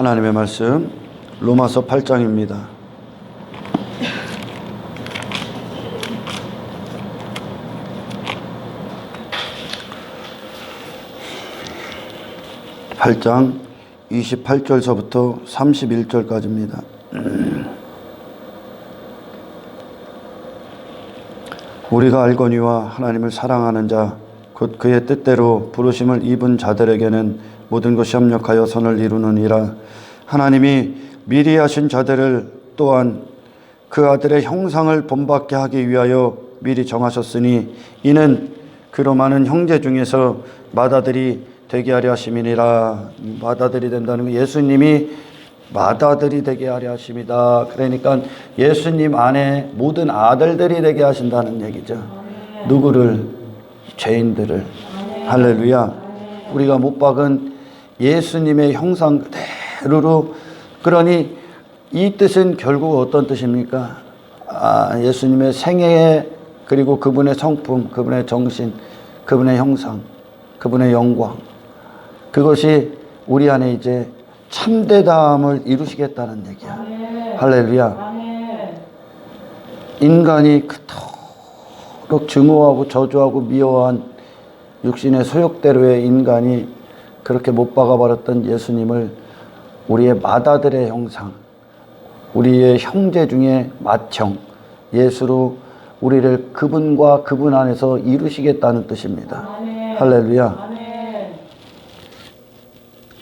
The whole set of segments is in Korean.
하나님의 말씀 로마서 8장입니다. (8장) 28절서부터 31절까지입니다. 우리가 알거니와 하나님을 사랑하는 자 곧 그의 뜻대로 부르심을 입은 자들에게는 모든 것이 협력하여 선을 이루느니라. 하나님이 미리 하신 자들을 또한 그 아들의 형상을 본받게 하기 위하여 미리 정하셨으니 이는 그로 많은 형제 중에서 맏아들이 되게 하려 하심이니라. 맏아들이 된다는 건 예수님이 맏아들이 되게 하려 하심이다. 그러니까 예수님 안에 모든 아들들이 되게 하신다는 얘기죠. 누구를? 죄인들을. 할렐루야. 우리가 못 박은 예수님의 형상 그대로. 그러니 이 뜻은 결국 어떤 뜻입니까? 예수님의 생애, 그리고 그분의 성품, 그분의 정신, 그분의 형상, 그분의 영광, 그것이 우리 안에 이제 참되다함을 이루시겠다는 얘기야. 할렐루야. 인간이 그토록 증오하고 저주하고 미워한 육신의 소욕대로의 인간이 그렇게 못 박아버렸던 예수님을 우리의 맏아들의 형상, 우리의 형제 중에 맏형 예수로 우리를 그분과 그분 안에서 이루시겠다는 뜻입니다. 할렐루야.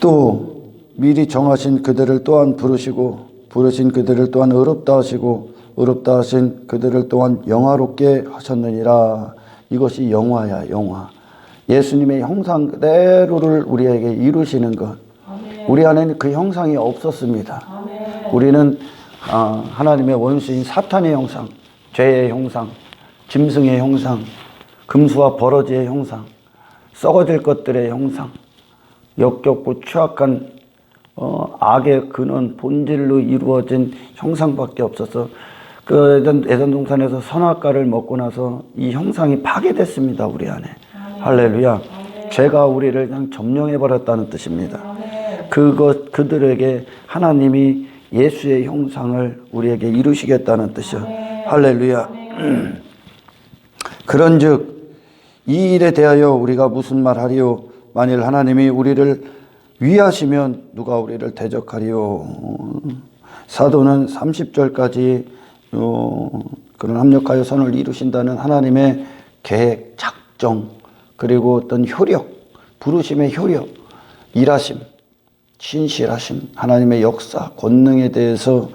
또 미리 정하신 그들을 또한 부르시고 부르신 그들을 또한 의롭다 하시고 의롭다 하신 그들을 또한 영화롭게 하셨느니라. 이것이 영화야, 영화. 예수님의 형상 그대로를 우리에게 이루시는 것. 우리 안에는 그 형상이 없었습니다. 우리는 하나님의 원수인 사탄의 형상, 죄의 형상, 짐승의 형상, 금수와 버러지의 형상, 썩어질 것들의 형상, 역겹고 추악한 악의 근원, 본질로 이루어진 형상밖에 없어서 그 에덴 동산에서 선악과를 먹고 나서 이 형상이 파괴됐습니다. 우리 안에. 할렐루야. 죄가 우리를 그냥 점령해버렸다는 뜻입니다. 그들에게 하나님이 예수의 형상을 우리에게 이루시겠다는 뜻이요. 할렐루야. 그런즉 이 일에 대하여 우리가 무슨 말하리요? 만일 하나님이 우리를 위하시면 누가 우리를 대적하리요? 사도는 30절까지 그런 합력하여 선을 이루신다는 하나님의 계획, 작정, 그리고 어떤 효력, 부르심의 효력, 일하심, 신실하심, 하나님의 역사, 권능에 대해서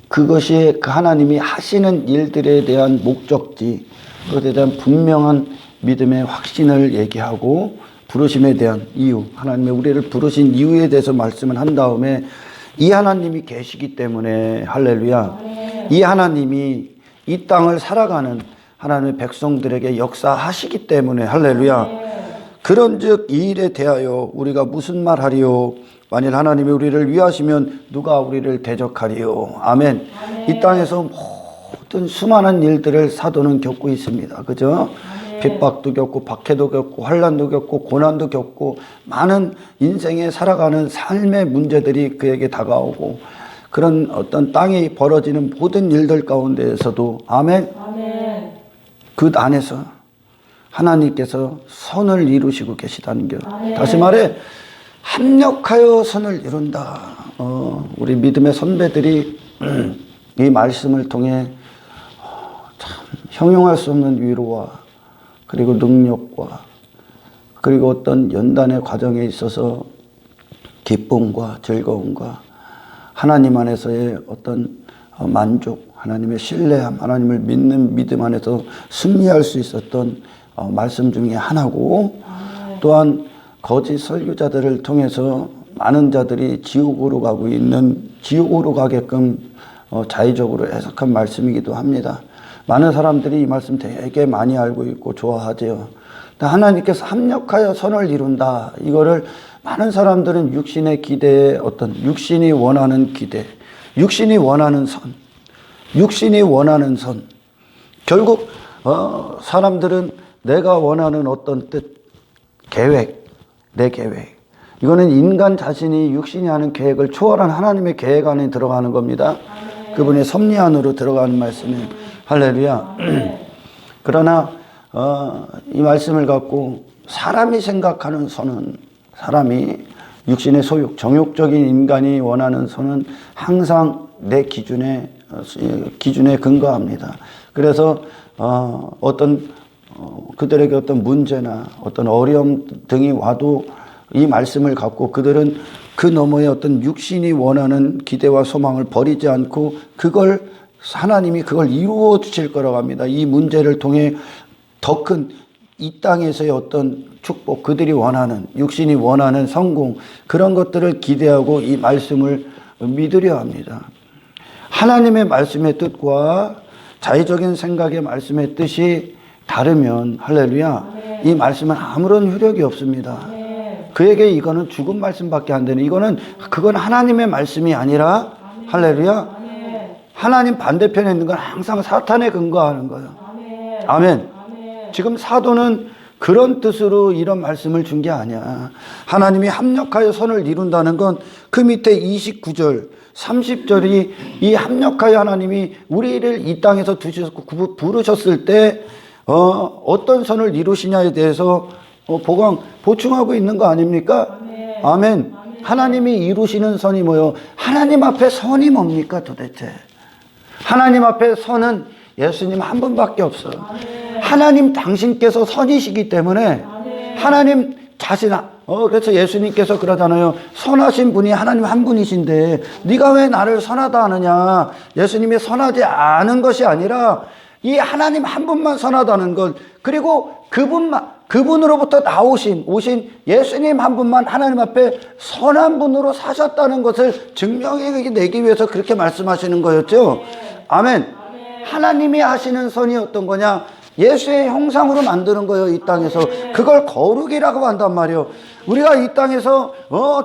그것이 그 하나님이 하시는 일들에 대한 목적지, 그것에 대한 분명한 믿음의 확신을 얘기하고 부르심에 대한 이유, 하나님의 우리를 부르신 이유에 대해서 말씀을 한 다음에 이 하나님이 계시기 때문에 할렐루야. 이 하나님이 이 땅을 살아가는 하나님의 백성들에게 역사하시기 때문에 할렐루야. 그런즉 이 일에 대하여 우리가 무슨 말하리요? 만일 하나님이 우리를 위하시면 누가 우리를 대적하리요? 아멘. 이 땅에서 모든 수많은 일들을 사도는 겪고 있습니다. 그죠? 핍박도 겪고 박해도 겪고 환난도 겪고 고난도 겪고 많은 인생에 살아가는 삶의 문제들이 그에게 다가오고 그런 어떤 땅에 벌어지는 모든 일들 가운데에서도 아멘. 그 안에서 하나님께서 선을 이루시고 계시다는 것. 다시 말해 합력하여 선을 이룬다. 우리 믿음의 선배들이 이 말씀을 통해 참 형용할 수 없는 위로와 그리고 능력과 그리고 어떤 연단의 과정에 있어서 기쁨과 즐거움과 하나님 안에서의 어떤 만족, 하나님의 신뢰함, 하나님을 믿는 믿음 안에서 승리할 수 있었던 말씀 중에 하나고 또한 거짓 설교자들을 통해서 많은 자들이 지옥으로 가고 있는 지옥으로 가게끔 자의적으로 해석한 말씀이기도 합니다. 많은 사람들이 이 말씀 되게 많이 알고 있고 좋아하죠. 하나님께서 합력하여 선을 이룬다. 이거를 많은 사람들은 육신의 기대에 어떤 육신이 원하는 기대, 육신이 원하는 선, 육신이 원하는 선. 결국 사람들은 내가 원하는 어떤 뜻, 계획, 내 계획, 이거는 인간 자신이 육신이 하는 계획을 초월한 하나님의 계획 안에 들어가는 겁니다. 그분의 섭리 안으로 들어가는 말씀이에요. 할렐루야. 그러나 이 말씀을 갖고 사람이 생각하는 선은, 사람이 육신의 소욕, 정욕적인 인간이 원하는 선은 항상 내 기준에 근거합니다. 그래서 그들에게 어떤 문제나 어떤 어려움 등이 와도 이 말씀을 갖고 그들은 그 너머에 어떤 육신이 원하는 기대와 소망을 버리지 않고 하나님이 그걸 이루어 주실 거라고 합니다. 이 문제를 통해 더 큰 이 땅에서의 어떤 축복, 그들이 원하는, 육신이 원하는 성공, 그런 것들을 기대하고 이 말씀을 믿으려 합니다. 하나님의 말씀의 뜻과 자의적인 생각의 말씀의 뜻이 다르면, 할렐루야, 이 말씀은 아무런 효력이 없습니다. 그에게 이거는 죽은 말씀밖에 안 되는, 그건 하나님의 말씀이 아니라, 할렐루야, 하나님 반대편에 있는 건 항상 사탄에 근거하는 거예요. 아멘. 지금 사도는 그런 뜻으로 이런 말씀을 준 게 아니야. 하나님이 합력하여 선을 이룬다는 건 그 밑에 29절, 30절이 이 합력하여 하나님이 우리를 이 땅에서 두셨고 부르셨을 때 어떤 선을 이루시냐에 대해서 보충하고 있는 거 아닙니까? 아멘. 하나님이 이루시는 선이 뭐요? 하나님 앞에 선이 뭡니까 도대체? 하나님 앞에 선은 예수님 한 분밖에 없어요. 하나님 당신께서 선이시기 때문에 하나님 자신, 그래서 예수님께서 그러잖아요. 선하신 분이 하나님 한 분이신데 네가 왜 나를 선하다 하느냐. 예수님이 선하지 않은 것이 아니라 이 하나님 한 분만 선하다는 것, 그리고 그분으로부터 오신 예수님 한 분만 하나님 앞에 선한 분으로 사셨다는 것을 증명해내기 위해서 그렇게 말씀하시는 거였죠. 아멘. 하나님이 하시는 선이 어떤 거냐? 예수의 형상으로 만드는 거예요. 이 땅에서. 그걸 거룩이라고 한단 말이에요. 우리가 이 땅에서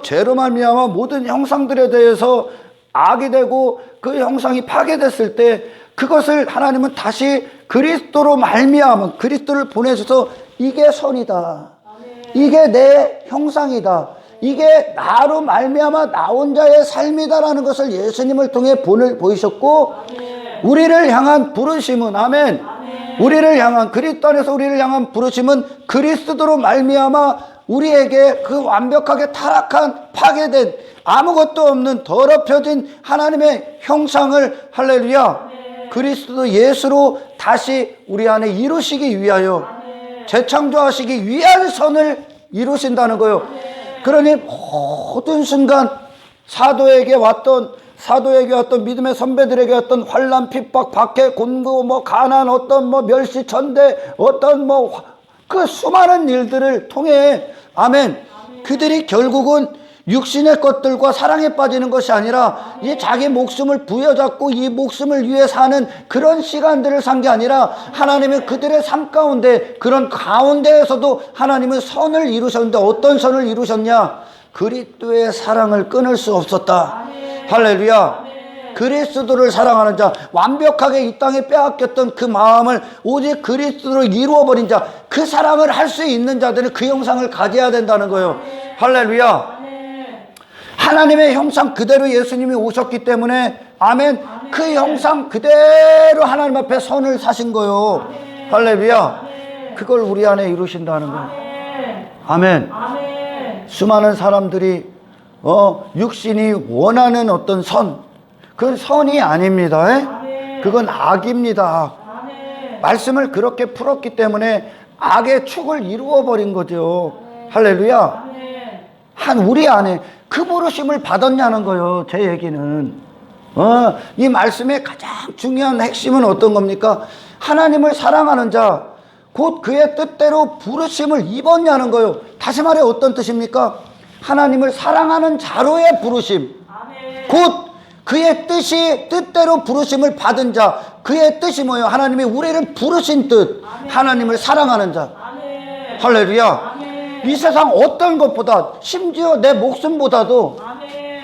죄로 말미암아 모든 형상들에 대해서 악이 되고 그 형상이 파괴됐을 때 그것을 하나님은 다시 그리스도로 말미암아, 그리스도를 보내셔서 이게 선이다, 이게 내 형상이다, 이게 나로 말미암아 나 혼자의 삶이다라는 것을 예수님을 통해 보이셨고, 우리를 향한 부르심은, 아멘, 우리를 향한, 그리스도 안에서 우리를 향한 부르심은 그리스도로 말미암아 우리에게 그 완벽하게 타락한, 파괴된, 아무것도 없는 더럽혀진 하나님의 형상을, 할렐루야, 그리스도 예수로 다시 우리 안에 이루시기 위하여, 재창조하시기 위한 선을 이루신다는 거예요. 그러니 모든 순간 사도에게 왔던 믿음의 선배들에게 왔던 환난, 핍박, 박해, 곤고, 가난, 멸시, 전대, 그 수많은 일들을 통해, 아멘, 그들이 결국은 육신의 것들과 사랑에 빠지는 것이 아니라 이 자기 목숨을 부여잡고 이 목숨을 위해 사는 그런 시간들을 산 게 아니라, 하나님은 그들의 삶 가운데, 그런 가운데에서도 하나님은 선을 이루셨는데, 어떤 선을 이루셨냐? 그리스도의 사랑을 끊을 수 없었다. 할렐루야. 그리스도를 사랑하는 자, 완벽하게 이 땅에 빼앗겼던 그 마음을 오직 그리스도로 이루어버린 자, 그 사랑을 할 수 있는 자들은 그 형상을 가져야 된다는 거예요. 할렐루야. 하나님의 형상 그대로 예수님이 오셨기 때문에, 아멘, 그 형상 그대로 하나님 앞에 선을 사신 거예요. 할렐루야. 그걸 우리 안에 이루신다는 거예요. 아멘. 수많은 사람들이 육신이 원하는 어떤 선, 그건 선이 아닙니다. 그건 악입니다. 말씀을 그렇게 풀었기 때문에 악의 축을 이루어버린 거죠. 할렐루야. 우리 안에 그 부르심을 받았냐는 거예요. 제 얘기는 이 말씀의 가장 중요한 핵심은 어떤 겁니까? 하나님을 사랑하는 자, 곧 그의 뜻대로 부르심을 입었냐는 거예요. 다시 말해 어떤 뜻입니까? 하나님을 사랑하는 자로의 부르심, 곧 그의 뜻대로 부르심을 받은 자. 그의 뜻이 뭐예요? 하나님이 우리를 부르신 뜻, 하나님을 사랑하는 자. 할렐루야. 이 세상 어떤 것보다, 심지어 내 목숨보다도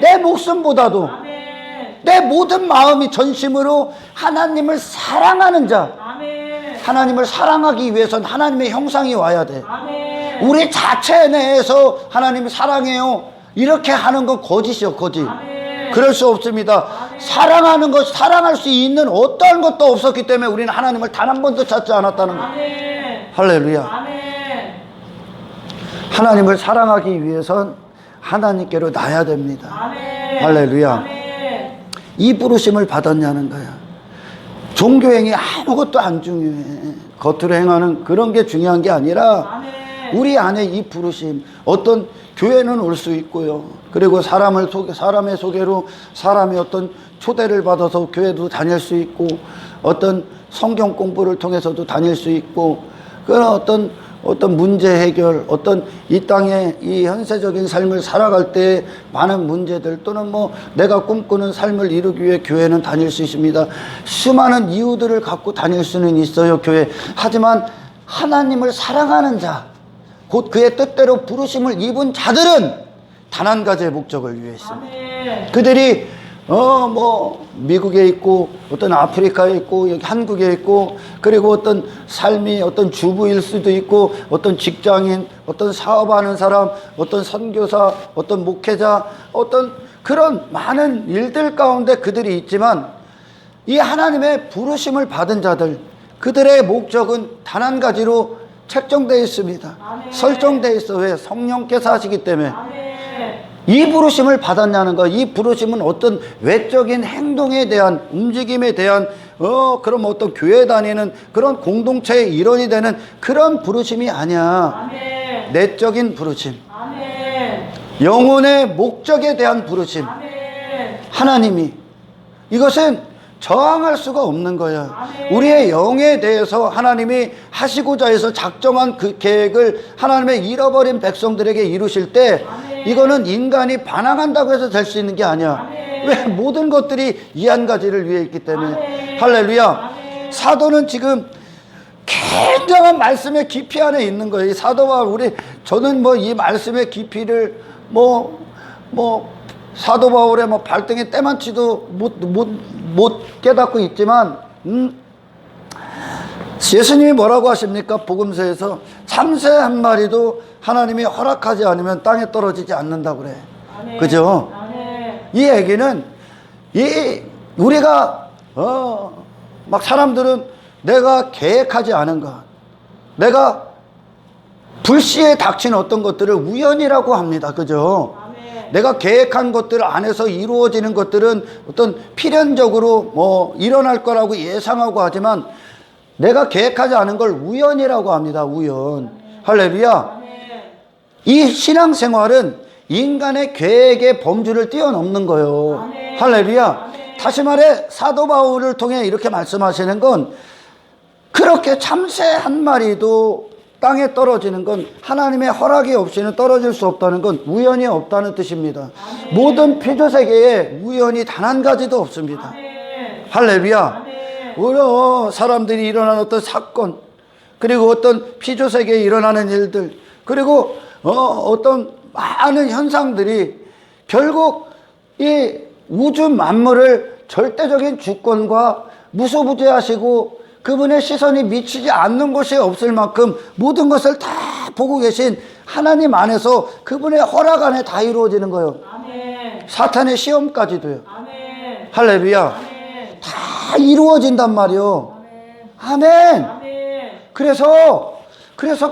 내 모든 마음이 전심으로 하나님을 사랑하는 자. 하나님을 사랑하기 위해서는 하나님의 형상이 와야 돼. 우리 자체 내에서 하나님이 사랑해요 이렇게 하는 건 거짓이요, 거짓. 그럴 수 없습니다. 사랑하는 것, 사랑할 수 있는 어떠한 것도 없었기 때문에 우리는 하나님을 단 한 번도 찾지 않았다는 것. 할렐루야. 하나님을 사랑하기 위해선 하나님께로 나야 됩니다. 할렐루야. 이 부르심을 받았냐는 거야. 종교행위 아무것도 안 중요해. 겉으로 행하는 그런 게 중요한 게 아니라 우리 안에 이 부르심. 어떤 교회는 올 수 있고요. 그리고 사람의 소개로 사람이 어떤 초대를 받아서 교회도 다닐 수 있고, 어떤 성경 공부를 통해서도 다닐 수 있고, 그런 어떤 문제 해결, 어떤 이 땅의 이 현세적인 삶을 살아갈 때 많은 문제들, 또는 뭐 내가 꿈꾸는 삶을 이루기 위해 교회는 다닐 수 있습니다. 수많은 이유들을 갖고 다닐 수는 있어요, 교회. 하지만 하나님을 사랑하는 자, 곧 그의 뜻대로 부르심을 입은 자들은 단 한 가지의 목적을 위해 있습니다. 그들이 뭐 미국에 있고, 어떤 아프리카에 있고, 여기 한국에 있고, 그리고 어떤 삶이 어떤 주부일 수도 있고, 어떤 직장인, 어떤 사업하는 사람, 어떤 선교사, 어떤 목회자, 어떤 그런 많은 일들 가운데 그들이 있지만, 이 하나님의 부르심을 받은 자들, 그들의 목적은 단 한 가지로 책정되어 있습니다. 설정되어 있어. 왜? 성령께서 하시기 때문에. 이 부르심을 받았냐는 거. 이 부르심은 어떤 외적인 행동에 대한, 움직임에 대한 그럼 어떤 교회 다니는 그런 공동체의 일원이 되는 그런 부르심이 아니야. 내적인 부르심. 영혼의 목적에 대한 부르심. 하나님이 이것은 저항할 수가 없는 거야. 우리의 영에 대해서 하나님이 하시고자 해서 작정한 그 계획을 하나님의 잃어버린 백성들에게 이루실 때, 이거는 인간이 반항한다고 해서 될 수 있는 게 아니야. 왜? 모든 것들이 이 한 가지를 위해 있기 때문에. 할렐루야. 사도는 지금 굉장한 말씀의 깊이 안에 있는 거예요. 이 사도와 저는 뭐 이 말씀의 깊이를 사도 바울의 발등에 때만치도 못 깨닫고 있지만, 예수님이 뭐라고 하십니까? 복음서에서 참새 한 마리도 하나님이 허락하지 않으면 땅에 떨어지지 않는다고 그래. 그죠? 이 얘기는, 우리가, 사람들은 내가 계획하지 않은 것, 내가 불시에 닥친 어떤 것들을 우연이라고 합니다. 그죠? 내가 계획한 것들 안에서 이루어지는 것들은 어떤 필연적으로 일어날 거라고 예상하고 하지만, 내가 계획하지 않은 걸 우연이라고 합니다. 우연. 할렐루야. 이 신앙생활은 인간의 계획의 범주를 뛰어넘는 거예요. 할렐루야. 다시 말해, 사도 바울을 통해 이렇게 말씀하시는 건, 그렇게 참새 한 마리도 땅에 떨어지는 건, 하나님의 허락이 없이는 떨어질 수 없다는 건 우연이 없다는 뜻입니다. 모든 피조세계에 우연이 단 한 가지도 없습니다. 할렐루야. 사람들이 일어나는 어떤 사건, 그리고 어떤 피조세계에 일어나는 일들, 그리고 어떤 많은 현상들이 결국 이 우주 만물을 절대적인 주권과 무소부재하시고 그분의 시선이 미치지 않는 곳이 없을 만큼 모든 것을 다 보고 계신 하나님 안에서 그분의 허락 안에 다 이루어지는 거예요. 사탄의 시험까지도요. 할렐루야. 다 이루어진단 말이요. 아멘. 그래서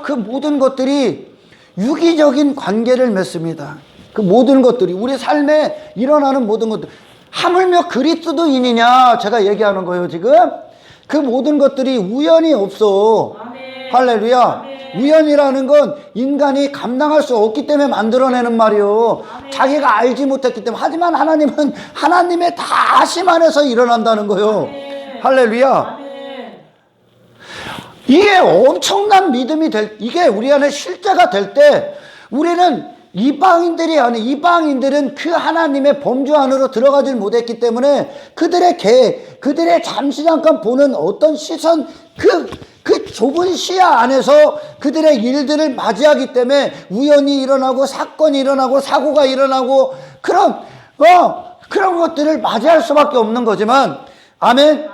그 모든 것들이 유기적인 관계를 맺습니다. 그 모든 것들이 우리 삶에 일어나는 모든 것들, 하물며 그리스도인이냐 제가 얘기하는 거예요. 지금 그 모든 것들이 우연이 없어. 할렐루야. 우연이라는 건 인간이 감당할 수 없기 때문에 만들어내는 말이요. 자기가 알지 못했기 때문에. 하지만 하나님은 하나님의 다 아심 안에서 일어난다는 거요. 할렐루야. 이게 엄청난 믿음이 이게 우리 안에 실제가 될 때, 우리는 이방인들이 아닌, 이방인들은 그 하나님의 범주 안으로 들어가질 못했기 때문에 그들의 계획, 그들의 잠시 잠깐 보는 어떤 시선, 그 좁은 시야 안에서 그들의 일들을 맞이하기 때문에 우연이 일어나고 사건이 일어나고 사고가 일어나고 그런 것들을 맞이할 수밖에 없는 거지만, 아멘.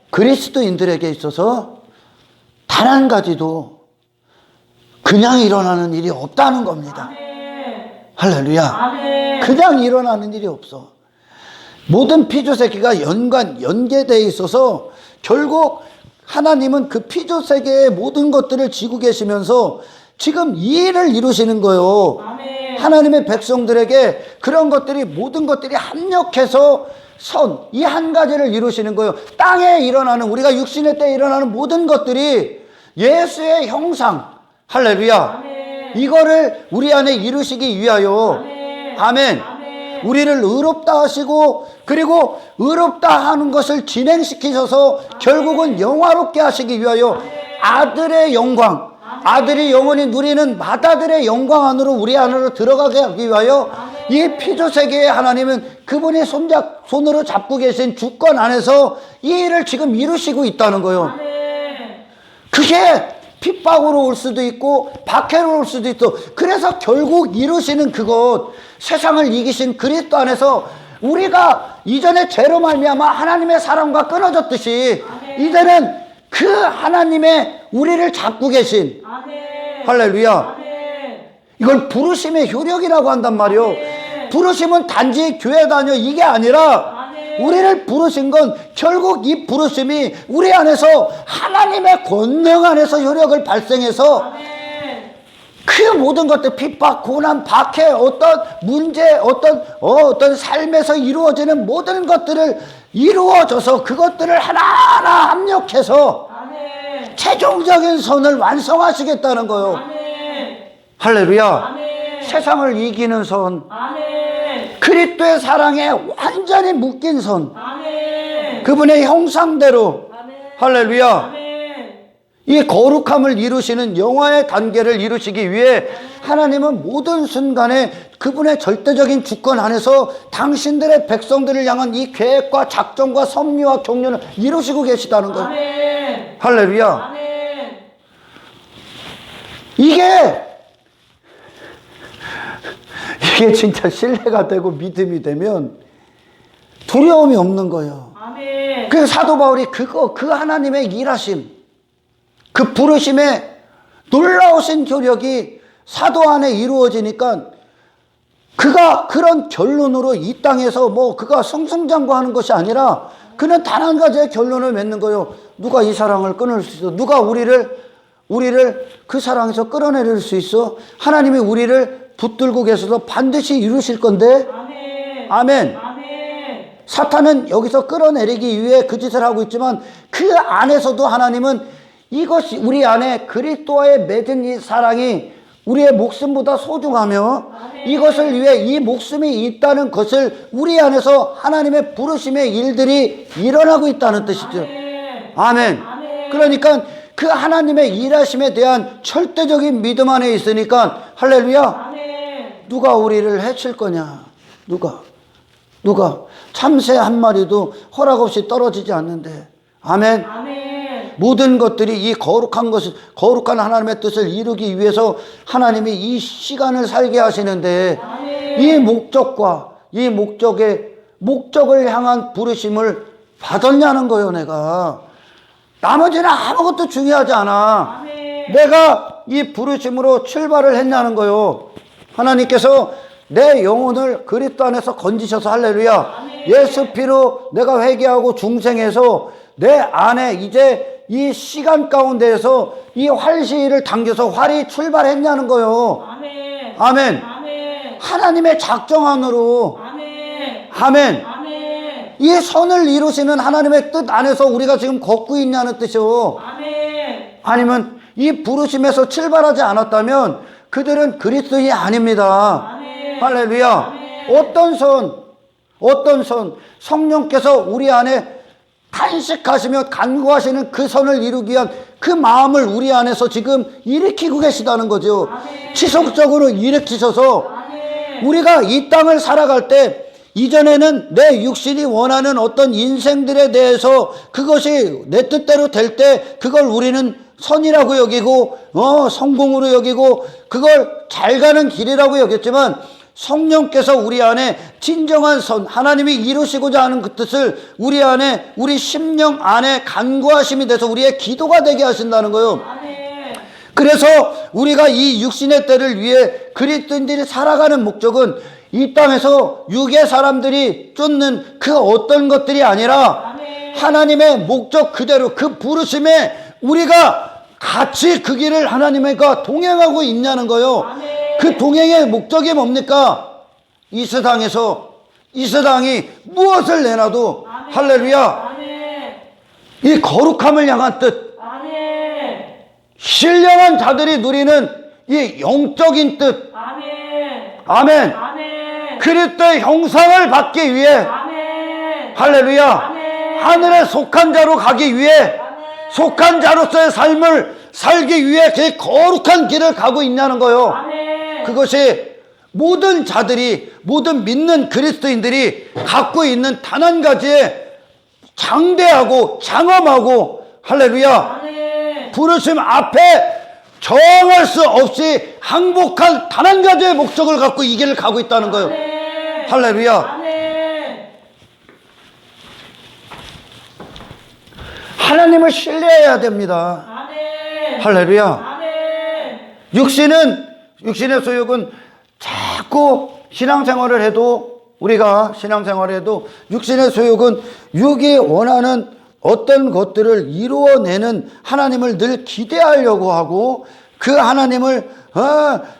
그리스도인들에게 있어서 단 한 가지도 그냥 일어나는 일이 없다는 겁니다. 할렐루야. 그냥 일어나는 일이 없어. 모든 피조세계가 연계되어 있어서 결국 하나님은 그 피조세계의 모든 것들을 지고 계시면서 지금 이 일을 이루시는 거예요. 하나님의 백성들에게 그런 것들이 모든 것들이 합력해서 이 한 가지를 이루시는 거예요. 땅에 일어나는, 우리가 육신의 때에 일어나는 모든 것들이 예수의 형상, 할렐루야, 이거를 우리 안에 이루시기 위하여, 아멘, 우리를 의롭다 하시고, 그리고 의롭다 하는 것을 진행시키셔서 결국은 영화롭게 하시기 위하여 아들의 영광, 아들이 영원히 누리는 맏아들의 영광 안으로 우리 안으로 들어가게 하기 위하여 이 피조세계의 하나님은 그분이 손으로 잡고 계신 주권 안에서 이 일을 지금 이루시고 있다는 거예요. 그게 핍박으로 올 수도 있고 박해로 올 수도 있고, 그래서 결국 이루시는 그것, 세상을 이기신 그리스도 안에서 우리가 이전에 죄로 말미암아 하나님의 사랑과 끊어졌듯이 이제는 그 하나님의 우리를 잡고 계신, 할렐루야, 이걸 부르심의 효력이라고 한단 말이요. 부르심은 단지 교회 다녀 이게 아니라 우리를 부르신 건 결국 이 부르심이 우리 안에서 하나님의 권능 안에서 효력을 발생해서 그 모든 것들, 핍박, 고난, 박해, 어떤 문제, 어떤 삶에서 이루어지는 모든 것들을 이루어져서 그것들을 하나하나 합력해서 최종적인 선을 완성하시겠다는 거예요. 할렐루야. 세상을 이기는 선, 그리스도의 사랑에 완전히 묶인 선, 그분의 형상대로, 할렐루야, 이 거룩함을 이루시는 영화의 단계를 이루시기 위해 하나님은 모든 순간에 그분의 절대적인 주권 안에서 당신들의 백성들을 향한 이 계획과 작정과 섭리와 경륜을 이루시고 계시다는 거예요. 할렐루야. 이게 진짜 신뢰가 되고 믿음이 되면 두려움이 없는 거예요. 그 사도 바울이 그 하나님의 일하심, 그 부르심의 놀라우신 효력이 사도 안에 이루어지니까 그가 그런 결론으로 이 땅에서 그가 승승장구하는 것이 아니라 그는 단 한 가지의 결론을 맺는 거예요. 누가 이 사랑을 끊을 수 있어? 누가 우리를 그 사랑에서 끌어내릴 수 있어? 하나님이 우리를 붙들고 계셔서 반드시 이루실 건데. 아멘. 사탄은 여기서 끌어내리기 위해 그 짓을 하고 있지만 그 안에서도 하나님은 이것이 우리 안에 그리스도와의 맺은 이 사랑이 우리의 목숨보다 소중하며 이것을 위해 이 목숨이 있다는 것을 우리 안에서 하나님의 부르심의 일들이 일어나고 있다는 뜻이죠. 아멘. 그러니까 그 하나님의 일하심에 대한 절대적인 믿음 안에 있으니까, 할렐루야, 누가 우리를 해칠 거냐? 누가 참새 한 마리도 허락 없이 떨어지지 않는데. 아멘. 모든 것들이 이 거룩한 하나님의 뜻을 이루기 위해서 하나님이 이 시간을 살게 하시는데, 이 목적을 향한 부르심을 받았냐는 거예요. 내가 나머지는 아무것도 중요하지 않아. 내가 이 부르심으로 출발을 했냐는 거예요. 하나님께서 내 영혼을 그리스도 안에서 건지셔서, 할렐루야, 예수 피로 내가 회개하고 중생해서 내 안에 이제 이 시간 가운데에서 이 활시위를 당겨서 활이 출발했냐는 거예요. 아멘. 하나님의 작정 안으로. 아멘. 이 선을 이루시는 하나님의 뜻 안에서 우리가 지금 걷고 있냐는 뜻이요. 아니면 이 부르심에서 출발하지 않았다면 그들은 그리스도인이 아닙니다. 할렐루야. 어떤 선, 성령께서 우리 안에 탄식하시며 간구하시는 그 선을 이루기 위한 그 마음을 우리 안에서 지금 일으키고 계시다는 거죠. 지속적으로 일으키셔서 우리가 이 땅을 살아갈 때, 이전에는 내 육신이 원하는 어떤 인생들에 대해서 그것이 내 뜻대로 될 때 그걸 우리는 선이라고 여기고 성공으로 여기고 그걸 잘 가는 길이라고 여겼지만, 성령께서 우리 안에 진정한 선, 하나님이 이루시고자 하는 그 뜻을 우리 안에, 우리 심령 안에 간구하심이 돼서 우리의 기도가 되게 하신다는 거예요. 그래서 우리가 이 육신의 때를 위해 그리스도인들이 살아가는 목적은 이 땅에서 육의 사람들이 쫓는 그 어떤 것들이 아니라 아멘. 하나님의 목적 그대로 그 부르심에 우리가 같이 그 길을 하나님과 동행하고 있냐는 거요. 아멘. 그 동행의 목적이 뭡니까? 이 세상에서 이 세상이 무엇을 내놔도 아멘. 할렐루야, 아멘. 이 거룩함을 향한 뜻, 아멘. 신령한 자들이 누리는 이 영적인 뜻, 아멘. 아멘. 아멘. 그리스도의 형상을 받기 위해 아멘. 할렐루야, 아멘. 하늘에 속한 자로 가기 위해 아멘. 속한 자로서의 삶을 살기 위해 그 거룩한 길을 가고 있냐는 거요. 아멘. 그것이 모든 자들이, 모든 믿는 그리스도인들이 갖고 있는 단 한 가지의 장대하고 장엄하고 할렐루야, 아멘. 부르심 앞에 정할 수 없이 항복한 단 한 가지의 목적을 갖고 이 길을 가고 있다는 거예요. 아멘. 할렐루야. 아멘. 하나님을 신뢰해야 됩니다. 아멘. 할렐루야. 아멘. 육신의 소욕은 자꾸 신앙생활을 해도, 우리가 신앙생활을 해도 육신의 소욕은 육이 원하는 어떤 것들을 이루어내는 하나님을 늘 기대하려고 하고 그 하나님을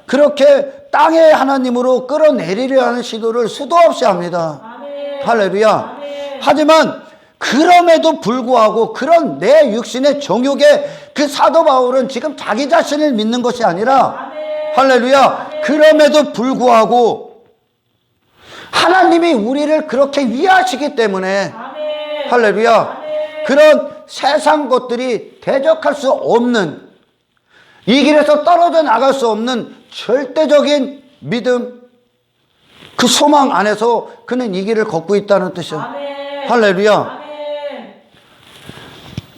그렇게 땅의 하나님으로 끌어내리려 하는 시도를 수도 없이 합니다. 아멘. 할렐루야. 아멘. 하지만 그럼에도 불구하고 그런 내 육신의 정욕에 그 사도 바울은 지금 자기 자신을 믿는 것이 아니라 아멘. 할렐루야, 그럼에도 불구하고 하나님이 우리를 그렇게 위하시기 때문에 아멘. 할렐루야, 아멘. 그런 세상 것들이 대적할 수 없는, 이 길에서 떨어져 나갈 수 없는 절대적인 믿음, 그 소망 안에서 그는 이 길을 걷고 있다는 뜻이요. 아멘. 할렐루야. 아멘.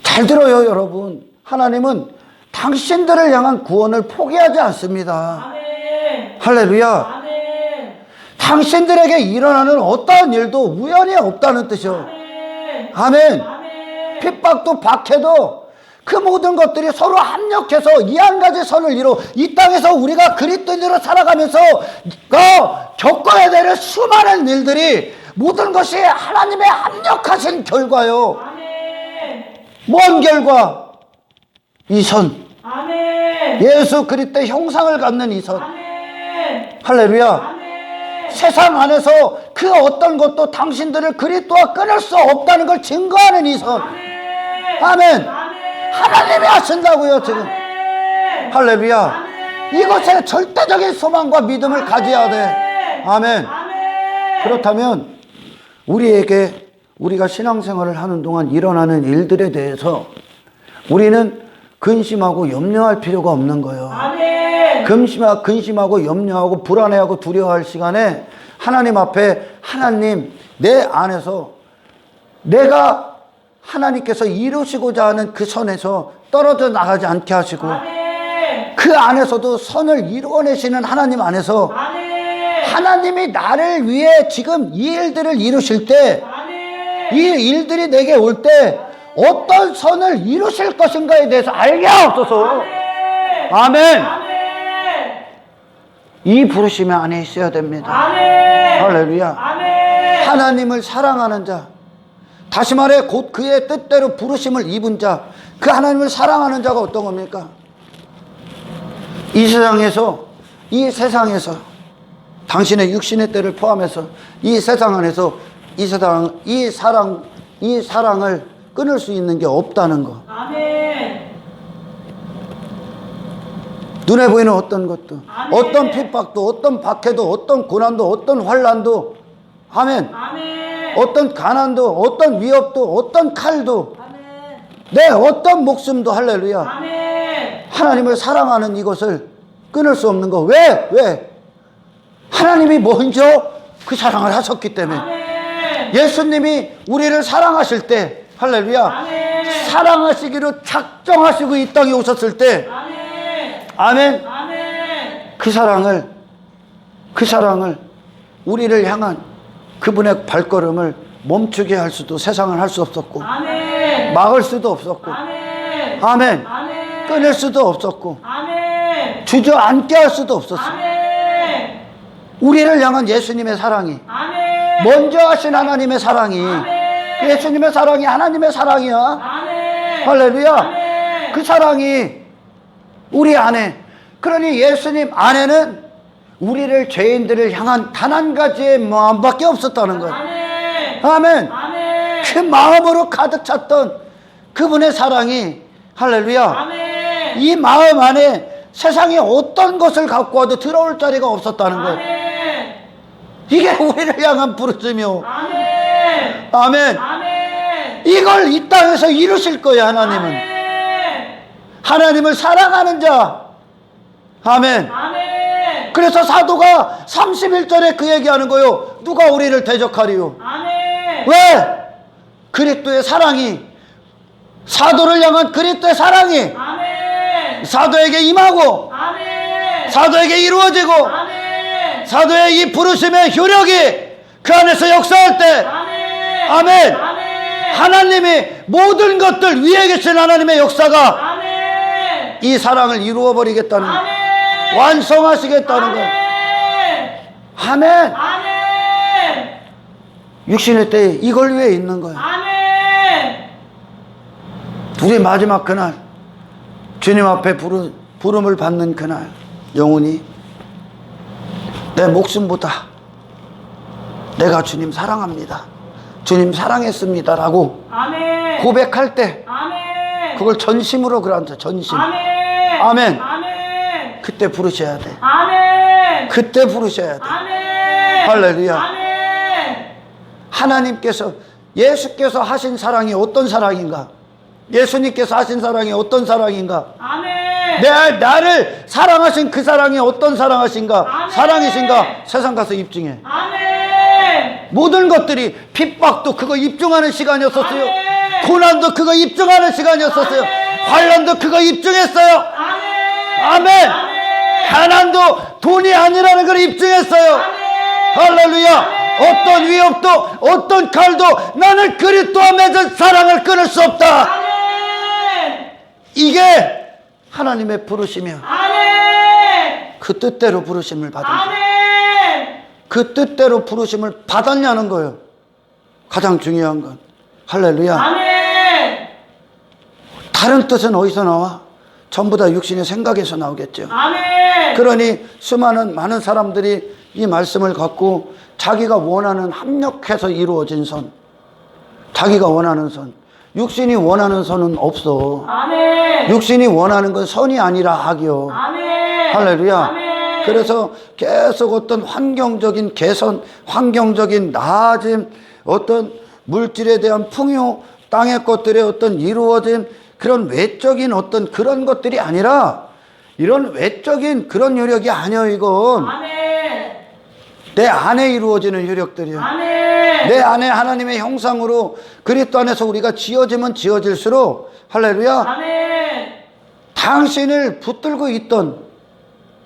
잘 들어요, 여러분. 하나님은 당신들을 향한 구원을 포기하지 않습니다. 아멘. 할렐루야. 아멘. 당신들에게 일어나는 어떠한 일도 우연이 없다는 뜻이요. 아멘. 아멘. 아멘. 핍박도 박해도 그 모든 것들이 서로 합력해서 이 한 가지 선을 이루 이 땅에서 우리가 그리스도인으로 살아가면서 겪어야 되는 수많은 일들이 모든 것이 하나님의 합력하신 결과요. 아멘. 뭔 결과? 이 선. 아멘. 예수 그리스도의 형상을 갖는 이 선. 아멘. 할렐루야. 아멘. 세상 안에서 그 어떤 것도 당신들을 그리스도와 끊을 수 없다는 걸 증거하는 이 선. 아멘. 아멘. 아멘. 하나님이 하신다고요, 지금. 아멘. 할렐루야. 아멘. 이것에 절대적인 소망과 믿음을 가져야 돼. 아멘. 아멘. 그렇다면 우리에게, 우리가 신앙생활을 하는 동안 일어나는 일들에 대해서 우리는 근심하고 염려할 필요가 없는 거예요. 아멘. 근심하고 염려하고 불안해하고 두려워할 시간에 하나님 앞에, 하나님, 내 안에서 내가 하나님께서 이루시고자 하는 그 선에서 떨어져 나가지 않게 하시고 아멘. 그 안에서도 선을 이루어내시는 하나님 안에서 아멘. 하나님이 나를 위해 지금 이 일들을 이루실 때, 아멘. 이 일들이 내게 올 때 어떤 선을 이루실 것인가에 대해서 알게 하옵소서. 아멘. 아멘. 이 부르심의 안에 있어야 됩니다. 아멘. 할렐루야. 아멘. 하나님을 사랑하는 자, 다시 말해 곧 그의 뜻대로 부르심을 입은 자, 그 하나님을 사랑하는 자가 어떤 겁니까? 이 세상에서 당신의 육신의 때를 포함해서 이 세상 안에서 이 사랑을 끊을 수 있는 게 없다는 거. 아멘. 눈에 보이는 어떤 것도, 아멘. 어떤 핍박도, 어떤 박해도, 어떤 고난도, 어떤 환난도, 아멘. 아멘. 어떤 가난도, 어떤 위협도, 어떤 칼도, 아멘. 내 어떤 목숨도, 할렐루야. 아멘. 하나님을 사랑하는 이것을 끊을 수 없는 거. 왜? 하나님이 먼저 그 사랑을 하셨기 때문에. 아멘. 예수님이 우리를 사랑하실 때, 할렐루야. 아멘. 사랑하시기로 작정하시고 이 땅에 오셨을 때, 아멘. 아멘. 아멘. 그 사랑을 우리를 향한 그분의 발걸음을 멈추게 할 수도, 세상을 할 수 없었고, 아멘. 막을 수도 없었고, 아멘. 아멘. 아멘. 끊을 수도 없었고, 아멘. 주저앉게 할 수도 없었어요. 아멘. 우리를 향한 예수님의 사랑이, 아멘. 먼저 하신 하나님의 사랑이, 아멘. 예수님의 사랑이 하나님의 사랑이야. 아멘. 할렐루야. 아멘. 그 사랑이 우리 안에, 그러니 예수님 안에는 우리를 죄인들을 향한 단 한 가지의 마음밖에 없었다는 거예요. 아멘. 아멘. 아멘. 그 마음으로 가득 찼던 그분의 사랑이, 할렐루야, 아멘. 이 마음 안에 세상에 어떤 것을 갖고 와도 들어올 자리가 없었다는 거예요. 아멘. 이게 우리를 향한 부르심이요. 아멘. 아멘. 아멘. 이걸 이 땅에서 이루실 거예요. 하나님은 아멘. 하나님을 사랑하는 자. 아멘. 아멘. 그래서 사도가 31절에 그 얘기하는 거요. 누가 우리를 대적하리요? 아멘. 왜? 그리스도의 사랑이, 사도를 향한 그리스도의 사랑이 아멘. 사도에게 임하고 아멘. 사도에게 이루어지고 아멘. 사도의 이 부르심의 효력이 그 안에서 역사할 때, 아멘. 아멘, 아멘. 하나님이 모든 것들 위에 계신 하나님의 역사가 아멘. 이 사랑을 이루어 버리겠다는 거예요. 아멘. 완성하시겠다는 거예요. 아멘. 아멘. 아멘. 육신의 때에 이걸 위해 있는 거예요. 아멘. 우리 마지막 그날, 주님 앞에 부름을 받는 그날, 영혼이 내 목숨보다 내가 주님 사랑합니다, 주님 사랑했습니다 라고 아멘. 고백할 때, 아멘. 그걸 전심으로 그런다. 전심. 아멘. 아멘. 아멘. 그때 부르셔야 돼. 아멘. 그때 부르셔야 돼. 아멘. 할렐루야. 아멘. 하나님께서, 예수께서 하신 사랑이 어떤 사랑인가? 예수님께서 하신 사랑이 어떤 사랑인가? 아멘. 나를 사랑하신 그 사랑이 어떤 사랑하신가? 아멘. 사랑이신가? 세상 가서 입증해. 아멘. 모든 것들이, 핍박도 그거 입증하는 시간이었었어요. 아멘. 고난도 그거 입증하는 시간이었었어요. 아멘. 환난도 그거 입증했어요. 아멘. 아멘. 아멘. 가난도 돈이 아니라는 걸 입증했어요. 아멘. 할렐루야. 아멘. 어떤 위협도, 어떤 칼도 나는 그리스도와 맺은 사랑을 끊을 수 없다. 아멘. 이게 하나님의 부르심이야. 아멘. 그 뜻대로 부르심을 받은 거예요. 아멘. 그 뜻대로 부르심을 받았냐는 거예요. 가장 중요한 건. 할렐루야. 아멘. 다른 뜻은 어디서 나와? 전부 다 육신의 생각에서 나오겠죠. 아멘. 그러니 많은 사람들이 이 말씀을 갖고 자기가 원하는, 합력해서 이루어진 선, 자기가 원하는 선, 육신이 원하는 선은 없어. 아멘. 육신이 원하는 건 선이 아니라 악이요. 아멘. 할렐루야. 아멘. 그래서 계속 어떤 환경적인 개선, 환경적인 나아짐, 어떤 물질에 대한 풍요, 땅의 것들의 어떤 이루어짐, 그런 외적인 어떤 그런 것들이 아니라, 이런 외적인 그런 효력이 아니에요. 이건 아멘. 내 안에 이루어지는 효력들이에요. 아멘. 내 안에 하나님의 형상으로 그리스도 안에서 우리가 지어지면 지어질수록, 할렐루야, 아멘. 당신을 붙들고 있던,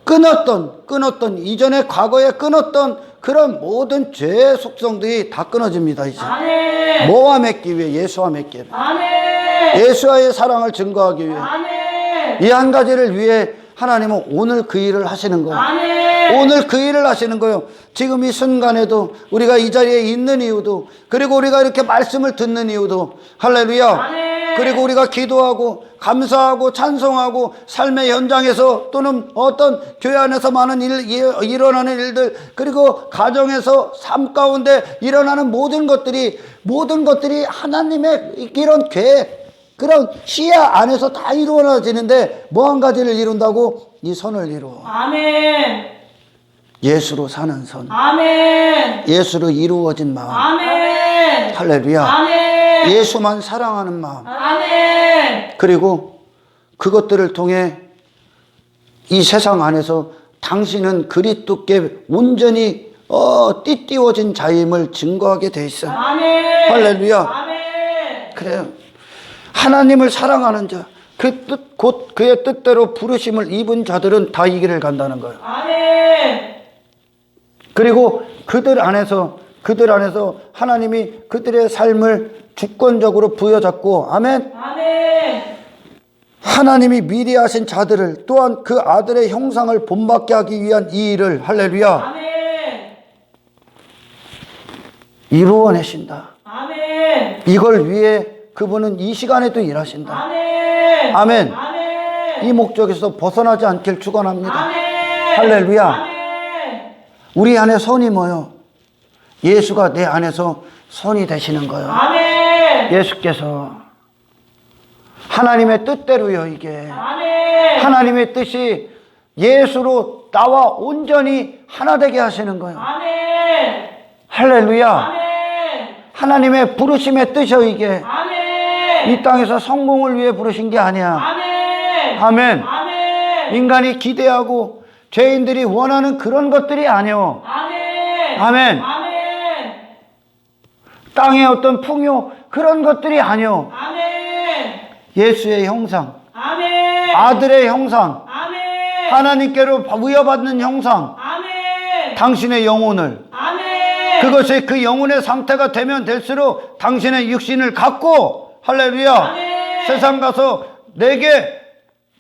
끊었던 이전에 과거에 끊었던 그런 모든 죄의 속성들이 다 끊어집니다. 이제 아멘. 뭐와 맺기 위해? 예수와 맺기를, 아멘. 예수와의 사랑을 증거하기 위해, 아멘. 이 한 가지를 위해 하나님은 오늘 그 일을 하시는 거예요. 아멘. 오늘 그 일을 하시는 거예요. 지금 이 순간에도 우리가 이 자리에 있는 이유도, 그리고 우리가 이렇게 말씀을 듣는 이유도, 할렐루야, 아멘. 그리고 우리가 기도하고 감사하고 찬송하고 삶의 현장에서 또는 어떤 교회 안에서 많은 일어나는 일들, 그리고 가정에서 삶 가운데 일어나는 모든 것들이 하나님의 이런 계획, 그런 시야 안에서 다 이루어지는데 뭐 한 가지를 이룬다고? 이 선을 이루어. 아멘. 예수로 사는 선, 아멘. 예수로 이루어진 마음, 아멘. 할렐루야, 아멘. 예수만 사랑하는 마음, 아멘. 그리고 그것들을 통해 이 세상 안에서 당신은 그리스도께 온전히 띠띠워진 자임을 증거하게 돼 있어요. 아멘. 할렐루야. 아멘. 그래요. 하나님을 사랑하는 자, 그 뜻, 곧 그의 뜻대로 부르심을 입은 자들은 다 이 길을 간다는 거예요. 아멘. 그리고 그들 안에서 하나님이 그들의 삶을 주권적으로 부여잡고, 아멘, 아멘. 하나님이 미리 하신 자들을 또한 그 아들의 형상을 본받게 하기 위한 이 일을 할렐루야 아멘. 이루어내신다. 아멘. 이걸 위해 그분은 이 시간에도 일하신다. 아멘. 아멘. 아멘. 이 목적에서 벗어나지 않길 축원합니다. 아멘. 할렐루야. 아멘. 우리 안에 선이 뭐요? 예수가 내 안에서 선이 되시는 거예요. 아멘. 예수께서 하나님의 뜻대로요 이게. 아멘. 하나님의 뜻이 예수로 나와 온전히 하나 되게 하시는 거예요. 아멘. 할렐루야. 아멘. 하나님의 부르심의 뜻이요 이게. 아멘. 이 땅에서 성공을 위해 부르신 게 아니야. 아멘. 아멘. 아멘. 인간이 기대하고 죄인들이 원하는 그런 것들이 아니요. 아멘. 아멘. 아멘. 땅의 어떤 풍요 그런 것들이 아니요. 아멘. 예수의 형상, 아멘. 아들의 형상, 아멘. 하나님께로 부여받는 형상, 아멘. 당신의 영혼을 아멘. 그것이 그 영혼의 상태가 되면 될수록 당신의 육신을 갖고 할렐루야 아멘. 세상 가서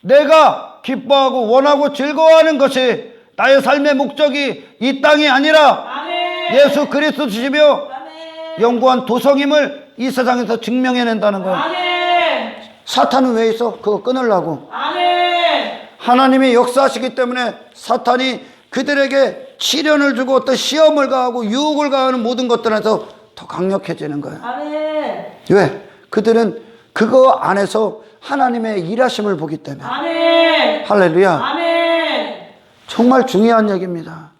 내가 기뻐하고 원하고 즐거워하는 것이 나의 삶의 목적이 이 땅이 아니라 아멘. 예수 그리스도시며 아멘. 영구한 도성임을 이 세상에서 증명해낸다는 거예요. 아멘. 사탄은 왜 있어? 그거 끊으려고. 아멘. 하나님이 역사하시기 때문에 사탄이 그들에게 시련을 주고 어떤 시험을 가하고 유혹을 가하는 모든 것들에서 더 강력해지는 거예요. 아멘. 왜? 그들은 그거 안에서 하나님의 일하심을 보기 때문에. 아멘. 할렐루야. 아멘. 정말 중요한 얘기입니다.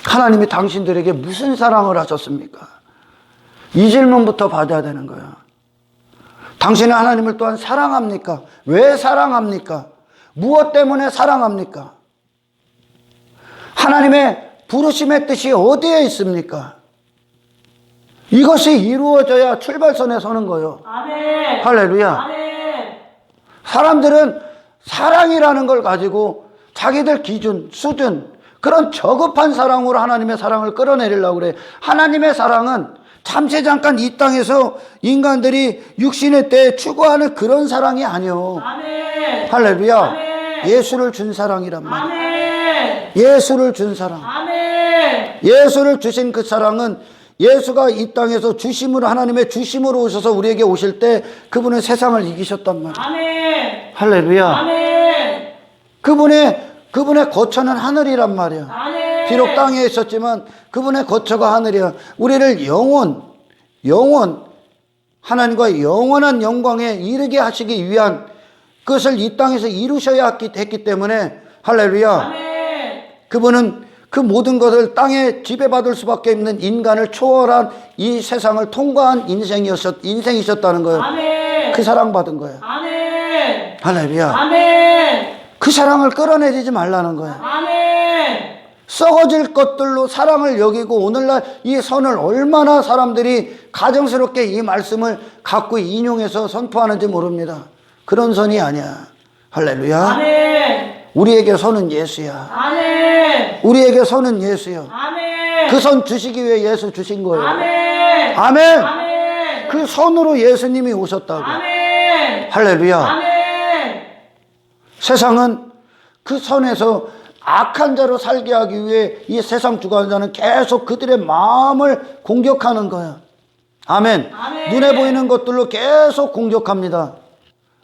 하나님이 당신들에게 무슨 사랑을 하셨습니까? 이 질문부터 받아야 되는 거예요. 당신은 하나님을 또한 사랑합니까? 왜 사랑합니까? 무엇 때문에 사랑합니까? 하나님의 부르심의 뜻이 어디에 있습니까? 이것이 이루어져야 출발선에 서는 거예요. 아멘. 할렐루야. 아멘. 사람들은 사랑이라는 걸 가지고 자기들 기준, 수준, 그런 저급한 사랑으로 하나님의 사랑을 끌어내리려고 그래. 하나님의 사랑은 잠시 잠깐 이 땅에서 인간들이 육신의 때에 추구하는 그런 사랑이 아니요. 아멘. 할렐루야. 아멘. 예수를 준 사랑이란 말이야. 아멘. 예수를 준 사랑. 아멘. 예수를 주신 그 사랑은 예수가 이 땅에서 주심으로 하나님의 주심으로 오셔서 우리에게 오실 때 그분은 세상을 이기셨단 말이야. 아멘. 할렐루야. 아멘. 그분의 거처는 하늘이란 말이야. 아멘. 비록 땅에 있었지만 그분의 거처가 하늘이야. 우리를 영원 하나님과 영원한 영광에 이르게 하시기 위한 그것을 이 땅에서 이루셔야 했기 때문에 할렐루야. 아멘. 그분은 그 모든 것을 땅에 지배받을 수밖에 없는 인간을 초월한 이 세상을 통과한 인생이셨다는 거예요. 아멘. 그 사랑받은 거예요. 아멘. 할렐루야. 아멘. 그 사랑을 끌어내리지 말라는 거예요. 아멘. 썩어질 것들로 사랑을 여기고 오늘날 이 선을 얼마나 사람들이 가정스럽게 이 말씀을 갖고 인용해서 선포하는지 모릅니다. 그런 선이 아니야. 할렐루야. 아멘. 우리에게 선은 예수야. 아멘. 우리에게 선은 예수요. 아멘. 그 선 주시기 위해 예수 주신 거예요. 아멘. 아멘. 아멘. 그 선으로 예수님이 오셨다고. 아멘. 할렐루야. 아멘. 세상은 그 선에서 악한 자로 살게 하기 위해 이 세상 주관자는 계속 그들의 마음을 공격하는 거야. 아멘. 아멘. 눈에 보이는 것들로 계속 공격합니다.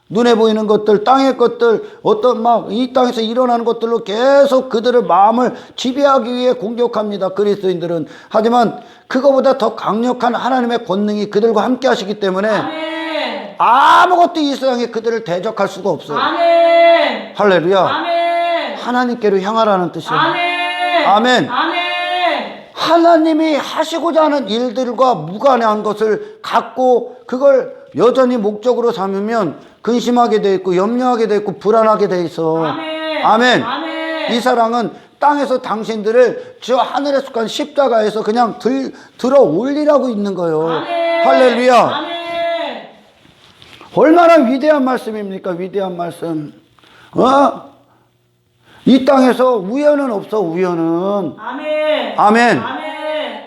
눈에 보이는 것들, 땅의 것들, 어떤 막 이 땅에서 일어나는 것들로 계속 그들의 마음을 지배하기 위해 공격합니다. 그리스도인들은. 하지만 그거보다 더 강력한 하나님의 권능이 그들과 함께 하시기 때문에 아멘. 아무것도 이 세상에 그들을 대적할 수가 없어요. 아멘. 할렐루야. 아멘. 하나님께로 향하라는 뜻이에요. 아멘. 아멘. 아멘. 하나님이 하시고자 하는 일들과 무관한 것을 갖고 그걸 여전히 목적으로 삼으면 근심하게 돼 있고 염려하게 돼 있고 불안하게 돼 있어. 아멘. 아멘. 아멘. 이 사랑은 땅에서 당신들을 저 하늘에 속한 십자가에서 그냥 들어 올리라고 있는 거예요. 아멘. 할렐루야. 아멘. 얼마나 위대한 말씀입니까? 위대한 말씀. 이 땅에서 우연은 없어. 우연은. 아멘. 아멘. 아멘.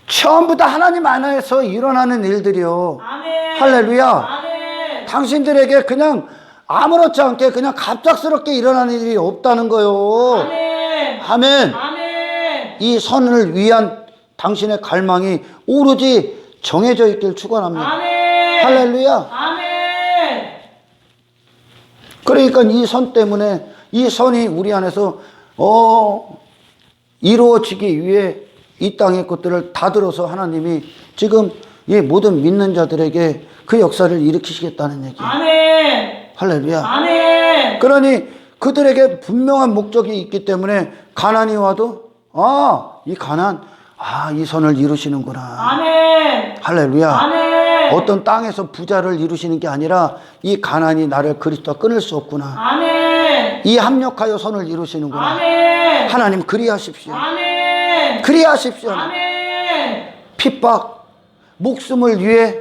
처음부터 하나님 안에서 일어나는 일들이요. 아멘. 할렐루야. 아멘. 당신들에게 그냥 아무렇지 않게 그냥 갑작스럽게 일어나는 일이 없다는 거요. 아멘. 아멘. 아멘. 이 선을 위한 당신의 갈망이 오로지 정해져 있길 축원합니다. 아멘. 할렐루야. 아멘. 그러니까 이 선 때문에 이 선이 우리 안에서 이루어지기 위해 이 땅의 것들을 다 들어서 하나님이 지금 이 모든 믿는 자들에게 그 역사를 일으키시겠다는 얘기예요. 아멘. 할렐루야. 아멘. 그러니 그들에게 분명한 목적이 있기 때문에 가난이 와도 이 가난 이 선을 이루시는구나. 아멘. 할렐루야. 아멘. 어떤 땅에서 부자를 이루시는 게 아니라 이 가난이 나를 그리스도와 끊을 수 없구나. 아멘. 이 합력하여 선을 이루시는구나. 아멘. 하나님 그리하십시오. 아멘. 그리하십시오. 아멘. 핍박, 목숨을 위해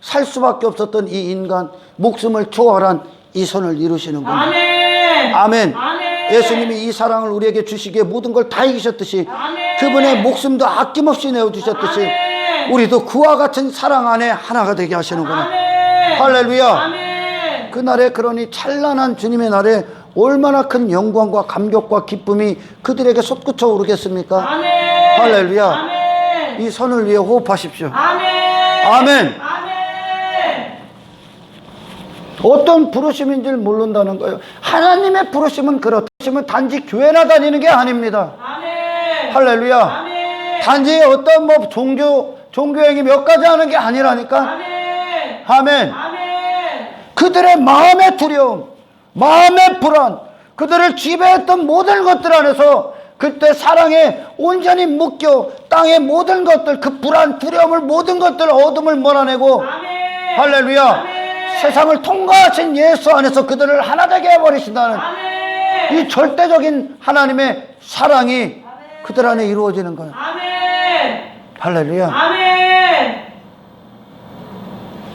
살 수밖에 없었던 이 인간, 목숨을 초월한 이 선을 이루시는구나. 아멘. 아멘. 아멘. 예수님이 이 사랑을 우리에게 주시기에 모든 걸 다 이기셨듯이 아멘. 그분의 목숨도 아낌없이 내어주셨듯이 아멘. 우리도 그와 같은 사랑 안에 하나가 되게 하시는구나. 아멘. 할렐루야. 아멘. 그날에 그러니 찬란한 주님의 날에 얼마나 큰 영광과 감격과 기쁨이 그들에게 솟구쳐 오르겠습니까? 아멘. 할렐루야. 아멘. 이 선을 위해 호흡하십시오. 아멘. 아멘. 아멘. 어떤 부르심인지를 모른다는 거예요. 하나님의 부르심은 그렇다. 부르심은 단지 교회나 다니는 게 아닙니다. 아멘. 할렐루야. 아멘. 단지 어떤 종교행위 몇 가지 하는 게 아니라니까. 아멘. 아멘. 아멘. 그들의 마음의 두려움, 마음의 불안, 그들을 지배했던 모든 것들 안에서 그때 사랑에 온전히 묶여 땅의 모든 것들, 그 불안, 두려움을 모든 것들 어둠을 몰아내고 아멘. 할렐루야. 아멘. 세상을 통과하신 예수 안에서 그들을 하나 되게 해버리신다는 아멘. 이 절대적인 하나님의 사랑이 그들 안에 이루어지는 거예요. 아멘. 할렐루야. 아멘.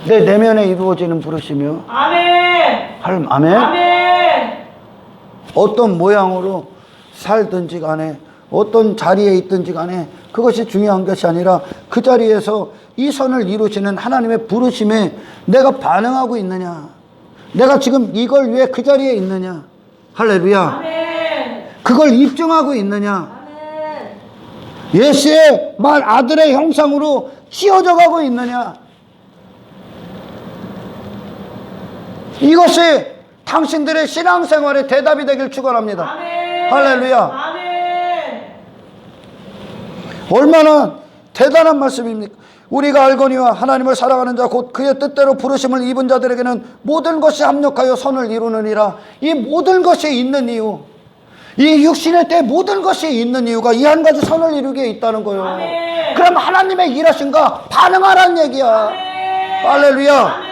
내 내면에 이루어지는 부르심이요. 아멘. 아멘. 아멘. 어떤 모양으로 살든지 간에 어떤 자리에 있든지 간에 그것이 중요한 것이 아니라 그 자리에서 이 선을 이루시는 하나님의 부르심에 내가 반응하고 있느냐, 내가 지금 이걸 위해 그 자리에 있느냐. 할렐루야. 아멘. 그걸 입증하고 있느냐. 아멘. 예수의 아들의 형상으로 씌워져 가고 있느냐. 이것이 당신들의 신앙생활의 대답이 되길 축원합니다. 아멘. 할렐루야. 아멘. 얼마나 대단한 말씀입니까? 우리가 알거니와 하나님을 사랑하는 자 곧 그의 뜻대로 부르심을 입은 자들에게는 모든 것이 합력하여 선을 이루느니라. 이 모든 것이 있는 이유, 이 육신의 때 모든 것이 있는 이유가 이 한 가지 선을 이루기에 있다는 거예요. 아멘. 그럼 하나님의 일하신가 반응하라는 얘기야. 아멘. 할렐루야. 아멘.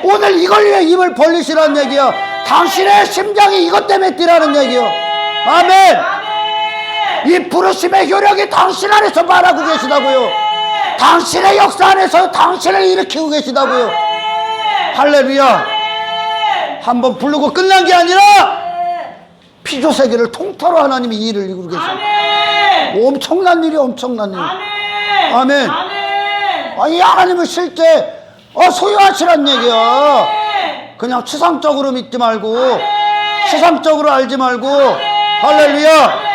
오늘 이걸 위해 입을 벌리시라는 얘기야. 당신의 심장이 이것 때문에 뛰라는 얘기야. 아멘. 이 부르심의 효력이 당신 안에서 말하고 계시다고요. 당신의 역사 안에서 당신을 일으키고 계시다고요. 할렐루야. 한번 부르고 끝난 게 아니라 피조 세계를 통틀어 하나님이 이 일을 이루고 계세요. 엄청난 일이 엄청난 일. 아멘. 이 하나님을 실제 소유하시란 얘기야. 그냥 추상적으로 믿지 말고 추상적으로 알지 말고. 할렐루야.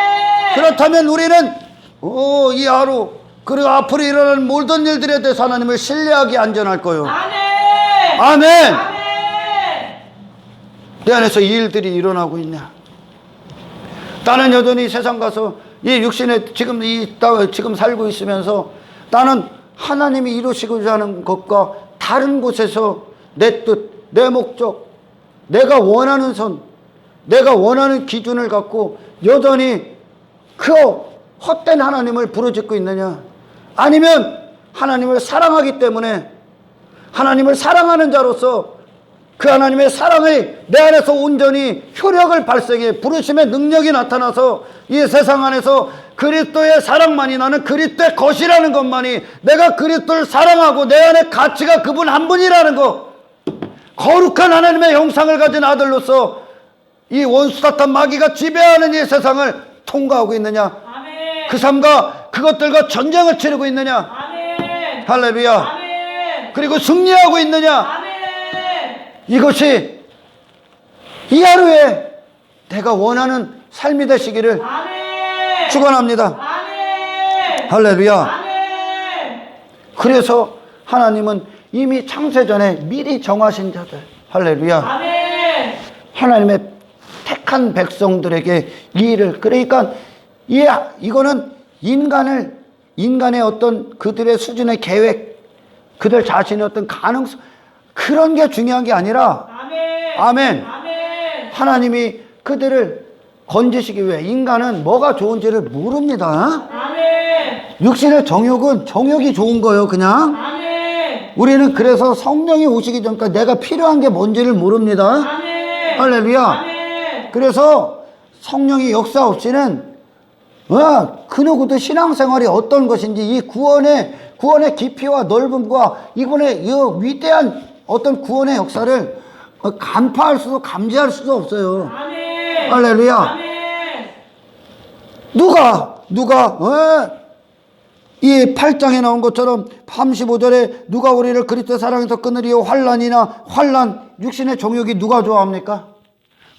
그렇다면 우리는 이 하루 그리고 앞으로 일어나는 모든 일들에 대해서 하나님을 신뢰하기 안전할 거예요. 아멘. 내 안에서 이 일들이 일어나고 있냐. 나는 여전히 세상 가서 이 육신에 지금 이 땅에 지금 살고 있으면서 나는 하나님이 이루시고자 하는 것과 다른 곳에서 내 뜻, 내 목적, 내가 원하는 선, 내가 원하는 기준을 갖고 여전히 그 헛된 하나님을 부르짖고 있느냐, 아니면 하나님을 사랑하기 때문에 하나님을 사랑하는 자로서 그 하나님의 사랑을 내 안에서 온전히 효력을 발생해 부르심의 능력이 나타나서 이 세상 안에서 그리스도의 사랑만이, 나는 그리스도의 것이라는 것만이, 내가 그리스도를 사랑하고 내 안에 가치가 그분 한 분이라는 것, 거룩한 하나님의 형상을 가진 아들로서 이 원수 사탄 마귀가 지배하는 이 세상을 통과하고 있느냐. 아멘. 그 삶과 그것들과 전쟁을 치르고 있느냐. 아멘. 할렐루야. 아멘. 그리고 승리하고 있느냐. 아멘. 이것이 이 하루에 내가 원하는 삶이 되시기를 아멘. 축원합니다. 아멘. 할렐루야. 아멘. 그래서 하나님은 이미 창세전에 미리 정하신 자들, 할렐루야, 아멘. 하나님의 택한 백성들에게 이 일을, 그러니까 이거는 인간의 어떤 그들의 수준의 계획, 그들 자신의 어떤 가능성, 그런 게 중요한 게 아니라, 아멘. 아멘, 아멘. 하나님이 그들을 건지시기 위해, 인간은 뭐가 좋은지를 모릅니다. 아멘. 육신의 정욕은 정욕이 좋은 거예요, 그냥. 아멘. 우리는 그래서 성령이 오시기 전까지 내가 필요한 게 뭔지를 모릅니다. 아멘. 할렐루야. 아멘. 그래서 성령이 역사 없이는 그 누구도 신앙생활이 어떤 것인지, 이 구원의 깊이와 넓음과 이번에 이 위대한 어떤 구원의 역사를 간파할 수도 감지할 수도 없어요. 아멘. 할렐루야. 아멘. 누가 이 8장에 나온 것처럼 35절에 누가 우리를 그리스도 사랑에서 끊으리요, 환난, 육신의 정욕이 누가 좋아합니까?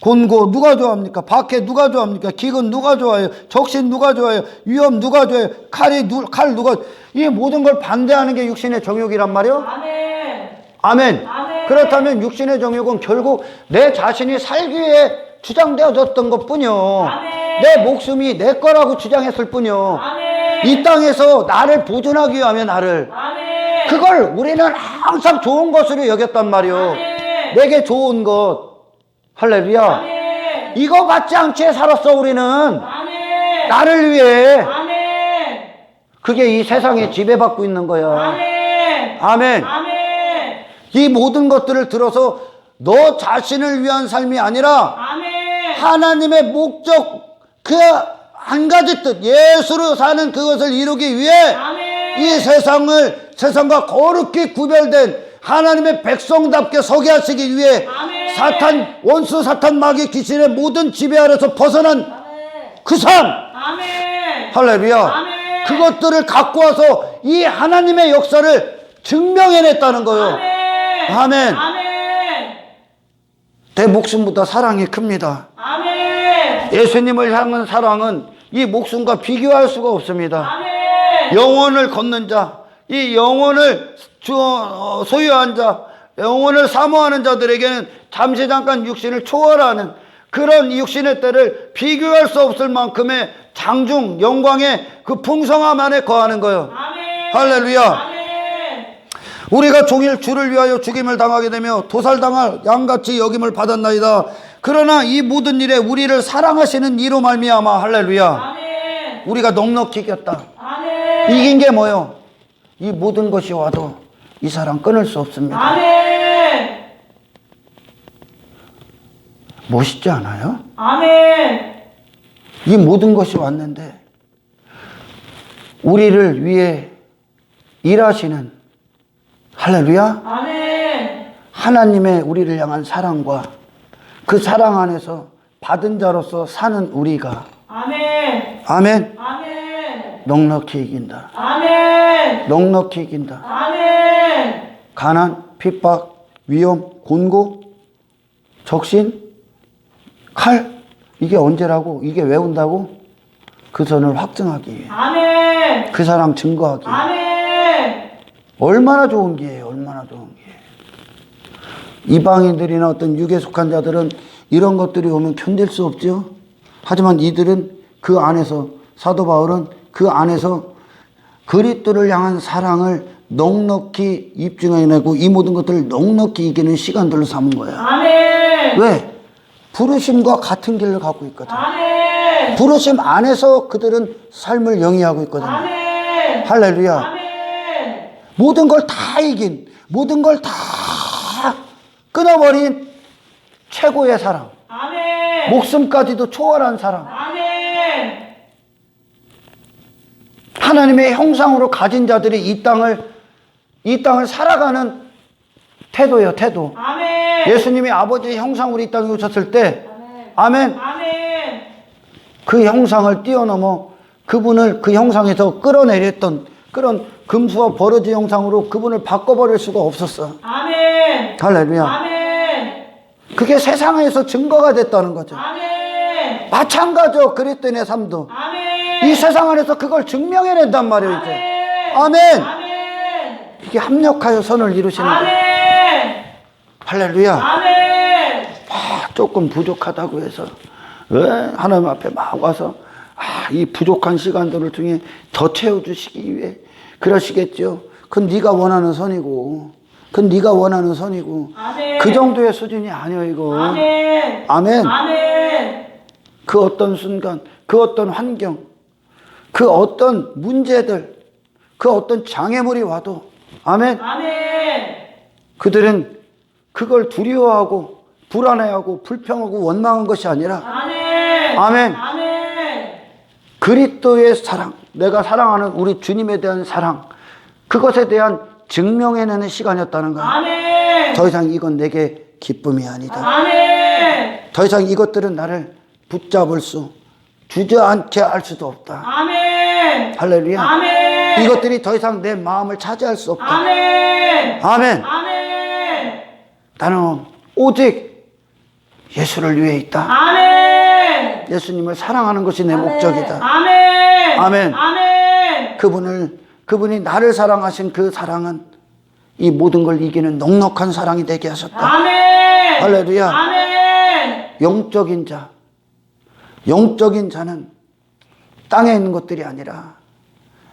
곤고 누가 좋아합니까? 박해 누가 좋아합니까? 기근 누가 좋아해요? 적신 누가 좋아해요? 위험 누가 좋아해요? 칼 누가, 이 모든 걸 반대하는 게 육신의 정욕이란 말이요. 아멘. 아멘. 아멘. 그렇다면 육신의 정욕은 결국 내 자신이 살기 위해 주장되어졌던 것 뿐이요, 아멘. 내 목숨이 내 거라고 주장했을 뿐이요, 아멘. 이 땅에서 나를 보존하기 위하면 나를, 아멘. 그걸 우리는 항상 좋은 것으로 여겼단 말이요. 아멘. 내게 좋은 것, 할렐루야. 아멘. 이거 받지 않게 살았어 우리는. 아멘. 나를 위해. 아멘. 그게 이 세상에 지배받고 있는 거야. 아멘. 아멘. 아멘. 이 모든 것들을 들어서 너 자신을 위한 삶이 아니라 아멘. 하나님의 목적, 그 한 가지 뜻, 예수로 사는 그것을 이루기 위해 아멘. 이 세상과 거룩히 구별된 하나님의 백성답게 서게 하시기 위해 아멘. 원수 사탄 마귀 귀신의 모든 지배 아래서 벗어난 아멘. 그 삶, 아멘. 할렐루야, 아멘. 그것들을 갖고 와서 이 하나님의 역사를 증명해냈다는 거예요. 아멘. 아멘. 아멘. 내 목숨보다 사랑이 큽니다. 아멘. 예수님을 향한 사랑은 이 목숨과 비교할 수가 없습니다. 아멘. 영혼을 걷는 자, 이 영혼을 소유한 자, 영혼을 사모하는 자들에게는 잠시 잠깐 육신을 초월하는 그런 육신의 때를 비교할 수 없을 만큼의 장중 영광의 그 풍성함 안에 거하는 거예요. 아멘. 할렐루야. 아멘. 우리가 종일 주를 위하여 죽임을 당하게 되며 도살당할 양같이 여김을 받았나이다. 그러나 이 모든 일에 우리를 사랑하시는 이로 말미암아, 할렐루야, 아멘. 우리가 넉넉히 이겼다. 아멘. 이긴 게 뭐요? 이 모든 것이 와도 이 사랑 끊을 수 없습니다. 아멘. 멋있지 않아요? 아멘. 이 모든 것이 왔는데 우리를 위해 일하시는, 할렐루야, 아멘. 하나님의 우리를 향한 사랑과 그 사랑 안에서 받은 자로서 사는 우리가, 아멘. 아멘, 아멘. 넉넉히 이긴다. 아멘. 넉넉히 이긴다. 아멘. 가난, 핍박, 위험, 곤고, 적신, 칼, 이게 언제라고? 이게 왜 온다고? 그 선을 확증하기 위해, 아멘. 그 사랑 증거하기 위해. 아멘. 얼마나 좋은 기회예요. 얼마나 좋은 기회. 이방인들이나 어떤 육에 속한 자들은 이런 것들이 오면 견딜 수 없죠. 하지만 이들은 그 안에서, 사도 바울은 그 안에서 그리스도를 향한 사랑을 넉넉히 입증해내고 이 모든 것들을 넉넉히 이기는 시간들로 삼은 거야. 아멘. 왜? 부르심과 같은 길을 갖고 있거든. 아멘. 부르심 안에서 그들은 삶을 영위하고 있거든. 아멘. 할렐루야. 아멘. 모든 걸 다 이긴, 모든 걸 다 끊어버린 최고의 사랑, 아멘. 목숨까지도 초월한 사랑, 아멘. 하나님의 형상으로 가진 자들이 이 땅을 살아가는 태도예요. 태도. 아멘. 예수님이 아버지의 형상으로 이 땅에 오셨을 때, 아멘, 아멘. 그 형상을 뛰어넘어 그분을 그 형상에서 끌어내렸던 그런 금수와 버러지 형상으로 그분을 바꿔버릴 수가 없었어. 아멘. 할렐루야. 아멘. 그게 세상에서 증거가 됐다는 거죠. 아멘. 마찬가지로 그리스도인의 삶도 아멘. 이 세상 안에서 그걸 증명해낸단 말이에요. 이제. 아멘. 아멘. 아멘. 이게 합력하여 선을 이루시는 거예요. 아멘. 할렐루야. 아멘. 조금 부족하다고 해서 하나님 앞에 막 와서 이 부족한 시간들을 통해 더 채워주시기 위해 그러시겠죠. 그건 네가 원하는 선이고, 그건 네가 원하는 선이고, 아멘. 그 정도의 수준이 아니에요 이거. 아멘. 아멘. 아멘. 그 어떤 순간, 그 어떤 환경, 그 어떤 문제들, 그 어떤 장애물이 와도 아멘. 아멘. 그들은 그걸 두려워하고 불안해하고 불평하고 원망한 것이 아니라 아멘. 아멘. 아멘. 그리스도의 사랑, 내가 사랑하는 우리 주님에 대한 사랑, 그것에 대한 증명해내는 시간이었다는 거예요. 아멘. 더 이상 이건 내게 기쁨이 아니다. 아멘. 더 이상 이것들은 나를 붙잡을 수, 주저앉게 할 수도 없다. 아멘. 할렐루야. 아멘. 이것들이 더 이상 내 마음을 차지할 수 없다. 아멘. 아멘. 아멘. 나는 오직 예수를 위해 있다. 아멘. 예수님을 사랑하는 것이 내 목적이다. 아멘. 아멘. 아멘. 그분이 나를 사랑하신 그 사랑은 이 모든 걸 이기는 넉넉한 사랑이 되게 하셨다. 아멘. 할렐루야. 아멘. 영적인 자는 땅에 있는 것들이 아니라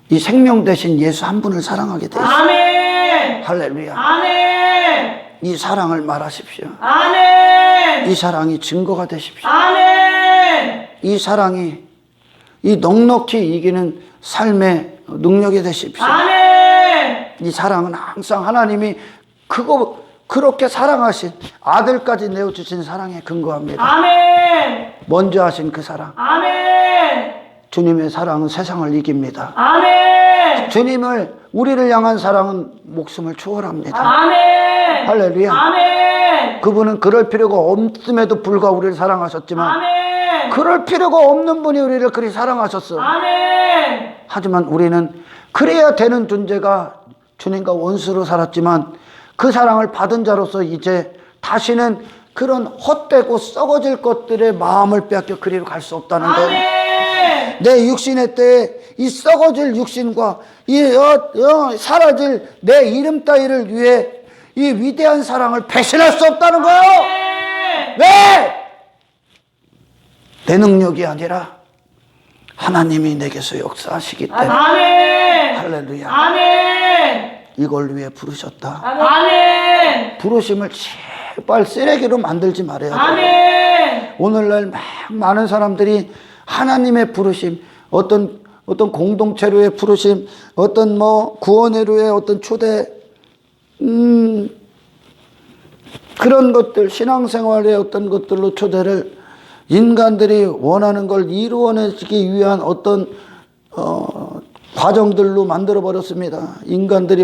이 생명 대신 예수 한 분을 사랑하게 돼 있어요. 아멘. 할렐루야. 아멘. 이 사랑을 말하십시오. 아멘. 이 사랑이 증거가 되십시오. 아멘. 이 사랑이 이 넉넉히 이기는 삶의 능력이 되십시오. 아멘. 이 사랑은 항상 하나님이 그렇게 사랑하신 아들까지 내어주신 사랑에 근거합니다. 아멘. 먼저 하신 그 사랑. 아멘. 주님의 사랑은 세상을 이깁니다. 아멘. 우리를 향한 사랑은 목숨을 초월합니다. 아멘. 할렐루야. 아멘. 그분은 그럴 필요가 없음에도 불구하고 우리를 사랑하셨지만 아멘. 그럴 필요가 없는 분이 우리를 그리 사랑하셨어. 아멘. 하지만 우리는 그래야 되는 존재가 주님과 원수로 살았지만 그 사랑을 받은 자로서 이제 다시는 그런 헛되고 썩어질 것들의 마음을 빼앗겨 그리로 갈 수 없다는 거예요. 아멘. 내 육신의 때에 이 썩어질 육신과 이 사라질 내 이름 따위를 위해 이 위대한 사랑을 배신할 수 없다는 거예요. 아멘. 왜? 내 능력이 아니라 하나님이 내게서 역사하시기 때문에. 아멘. 할렐루야. 아멘. 이걸 위해 부르셨다. 아멘. 부르심을 제발 쓰레기로 만들지 말아야 돼. 아멘. 오늘날 많은 사람들이 하나님의 부르심, 어떤 공동체로의 부르심, 어떤 구원회로의 어떤 초대, 그런 것들, 신앙생활의 어떤 것들로 초대를 인간들이 원하는 걸 이루어내기 위한 어떤 과정들로 만들어 버렸습니다. 인간들이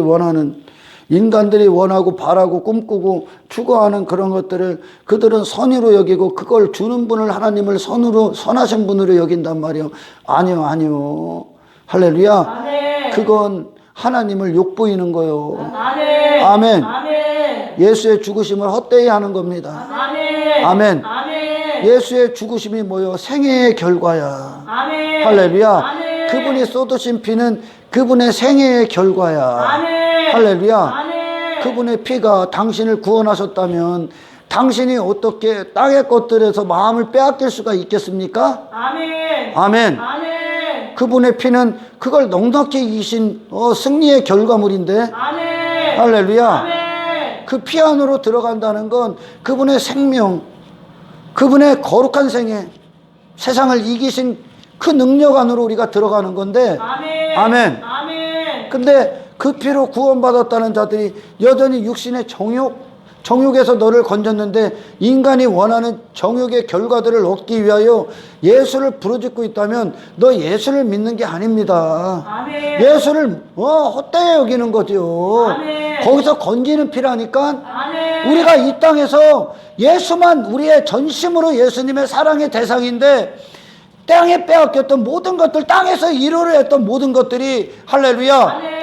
원하고 바라고 꿈꾸고 추구하는 그런 것들을 그들은 선의로 여기고 그걸 주는 분을 하나님을 선하신 분으로 여긴단 말이에요. 아니요. 할렐루야. 아멘. 그건 하나님을 욕보이는 거예요. 아멘. 아멘. 아멘. 예수의 죽으심을 헛되이 하는 겁니다. 아멘. 아멘. 아멘. 예수의 죽으심이 뭐요? 생애의 결과야. 아멘. 할렐루야. 아멘. 그분이 쏟으신 피는 그분의 생애의 결과야. 아멘. 할렐루야. 아멘. 그분의 피가 당신을 구원하셨다면 당신이 어떻게 땅의 것들에서 마음을 빼앗길 수가 있겠습니까? 아멘. 아멘. 아멘. 그분의 피는 그걸 넉넉히 이기신 승리의 결과물인데. 아멘. 할렐루야. 아멘. 그 피 안으로 들어간다는 건 그분의 생명, 그분의 거룩한 생애, 세상을 이기신 그 능력 안으로 우리가 들어가는 건데. 아멘. 아멘. 아멘. 근데 그 피로 구원받았다는 자들이 여전히 육신의 정욕에서 너를 건졌는데 인간이 원하는 정욕의 결과들을 얻기 위하여 예수를 부르짖고 있다면 너 예수를 믿는 게 아닙니다. 아멘. 예수를 헛되이 여기는 거죠. 아멘. 거기서 건지는 피라니까. 아멘. 우리가 이 땅에서 예수만 우리의 전심으로 예수님의 사랑의 대상인데 땅에 빼앗겼던 모든 것들, 땅에서 이루려 했던 모든 것들이 할렐루야. 아멘.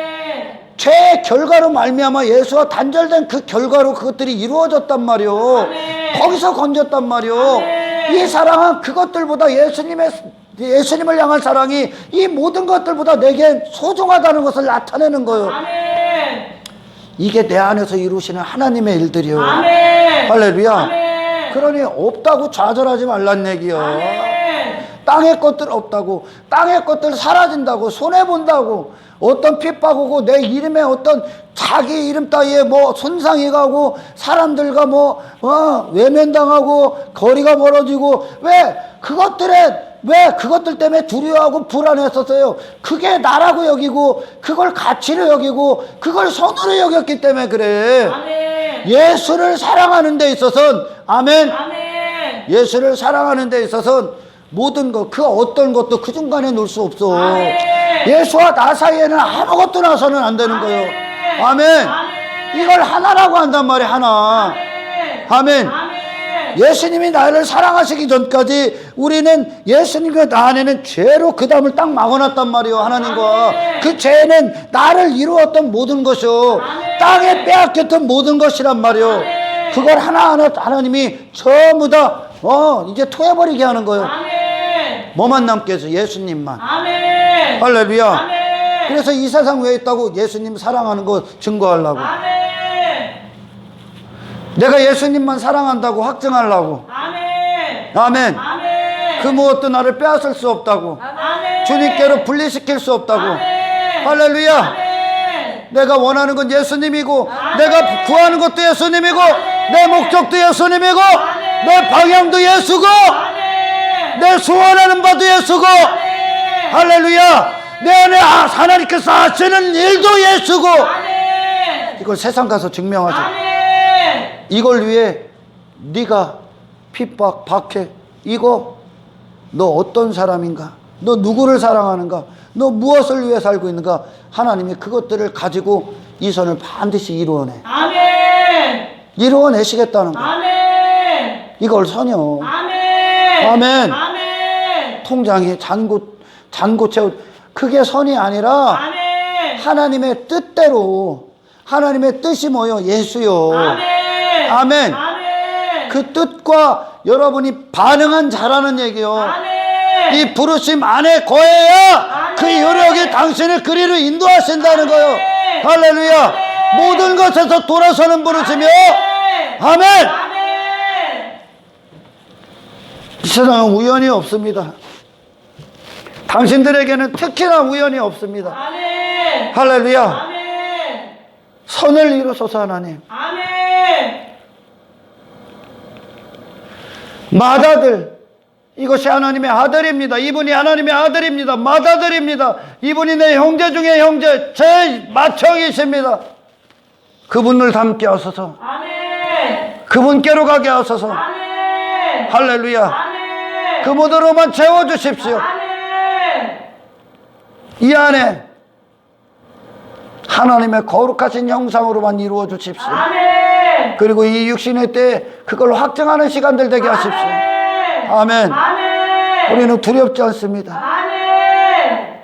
죄의 결과로 말미암아 예수와 단절된 그 결과로 그것들이 이루어졌단 말이요. 아멘. 거기서 건졌단 말이요. 아멘. 이 사랑은 그것들보다 예수님을 향한 사랑이 이 모든 것들보다 내게 소중하다는 것을 나타내는 거예요. 아멘. 이게 내 안에서 이루시는 하나님의 일들이요. 아멘. 할렐루야. 아멘. 그러니 없다고 좌절하지 말란 얘기요. 아멘. 땅의 것들 없다고, 땅의 것들 사라진다고, 손해본다고, 어떤 핍박 오고 내 이름에 어떤 자기 이름 따위에 뭐 손상이 가고 사람들과 외면당하고 거리가 멀어지고 왜 그것들 때문에 두려워하고 불안했었어요. 그게 나라고 여기고 그걸 가치로 여기고 그걸 선으로 여겼기 때문에 그래. 아멘. 예수를 사랑하는 데 있어서는 아멘. 아멘. 예수를 사랑하는 데 있어서는 모든 것, 그 어떤 것도 그 중간에 놓을 수 없어. 아멘. 예수와 나 사이에는 아무것도 나서는 안 되는 거예요. 아멘. 아멘. 이걸 하나라고 한단 말이에요. 하나. 아멘. 아멘. 예수님이 나를 사랑하시기 전까지 우리는 예수님과 나 안에는 죄로 그 담을 딱 막아놨단 말이에요. 하나님과. 아멘. 그 죄는 나를 이루었던 모든 것이요. 아멘. 땅에 빼앗겼던 모든 것이란 말이에요. 아멘. 그걸 하나하나 하나님이 전부 다 이제 토해버리게 하는 거예요. 아멘. 뭐만 남게 해서 예수님만. 아멘. 할렐루야. 아멘. 그래서 이 세상 왜 있다고 예수님 사랑하는 거 증거하려고. 아멘. 내가 예수님만 사랑한다고 확증하려고. 아멘. 아멘. 아멘. 그 무엇도 나를 빼앗을 수 없다고. 아멘. 주님께로 분리시킬 수 없다고. 아멘. 할렐루야. 아멘. 내가 원하는 건 예수님이고 아멘. 내가 구하는 것도 예수님이고 내 목적도 예수님이고 아멘. 내 방향도 예수고 아멘. 내 소원하는 바도 예수고. 아멘. 할렐루야. 내 안에 하나님께서 하시는 일도 예수고. 아멘. 이걸 세상 가서 증명하자. 아멘. 이걸 위해 네가 핍박, 박해, 이거 너 어떤 사람인가? 너 누구를 사랑하는가? 너 무엇을 위해 살고 있는가? 하나님이 그것들을 가지고 이 선을 반드시 이루어내. 아멘. 이루어내시겠다는 거야. 아멘. 이걸 선요. 아멘. 아멘. 아멘. 통장에 잔고 채우. 그게 선이 아니라 아멘. 하나님의 뜻대로, 하나님의 뜻이 뭐요? 예수요. 아멘. 아멘. 아멘. 그 뜻과 여러분이 반응한 자라는 얘기요. 아멘. 이 부르심 안에 거해야 아멘. 그 여력이 당신을 그리로 인도하신다는 거요. 아멘. 할렐루야. 아멘. 모든 것에서 돌아서는 부르심이요. 아멘. 아멘. 아멘. 이 세상은 우연이 없습니다. 당신들에게는 특히나 우연이 없습니다. 아멘. 할렐루야. 아멘. 선을 이루소서 하나님. 아멘. 맏아들, 이것이 하나님의 아들입니다. 이분이 하나님의 아들입니다. 맏아들입니다. 이분이 내 형제 중에 형제, 제 맏형이십니다. 그분을 닮게 하소서. 아멘. 그분께로 가게 하소서. 아멘. 할렐루야. 아멘. 그분으로만 채워주십시오. 아멘. 이 안에 하나님의 거룩하신 형상으로만 이루어 주십시오. 아멘. 그리고 이 육신의 때에 그걸 확증하는 시간들 되게 하십시오. 아멘. 아멘. 우리는 두렵지 않습니다. 아멘.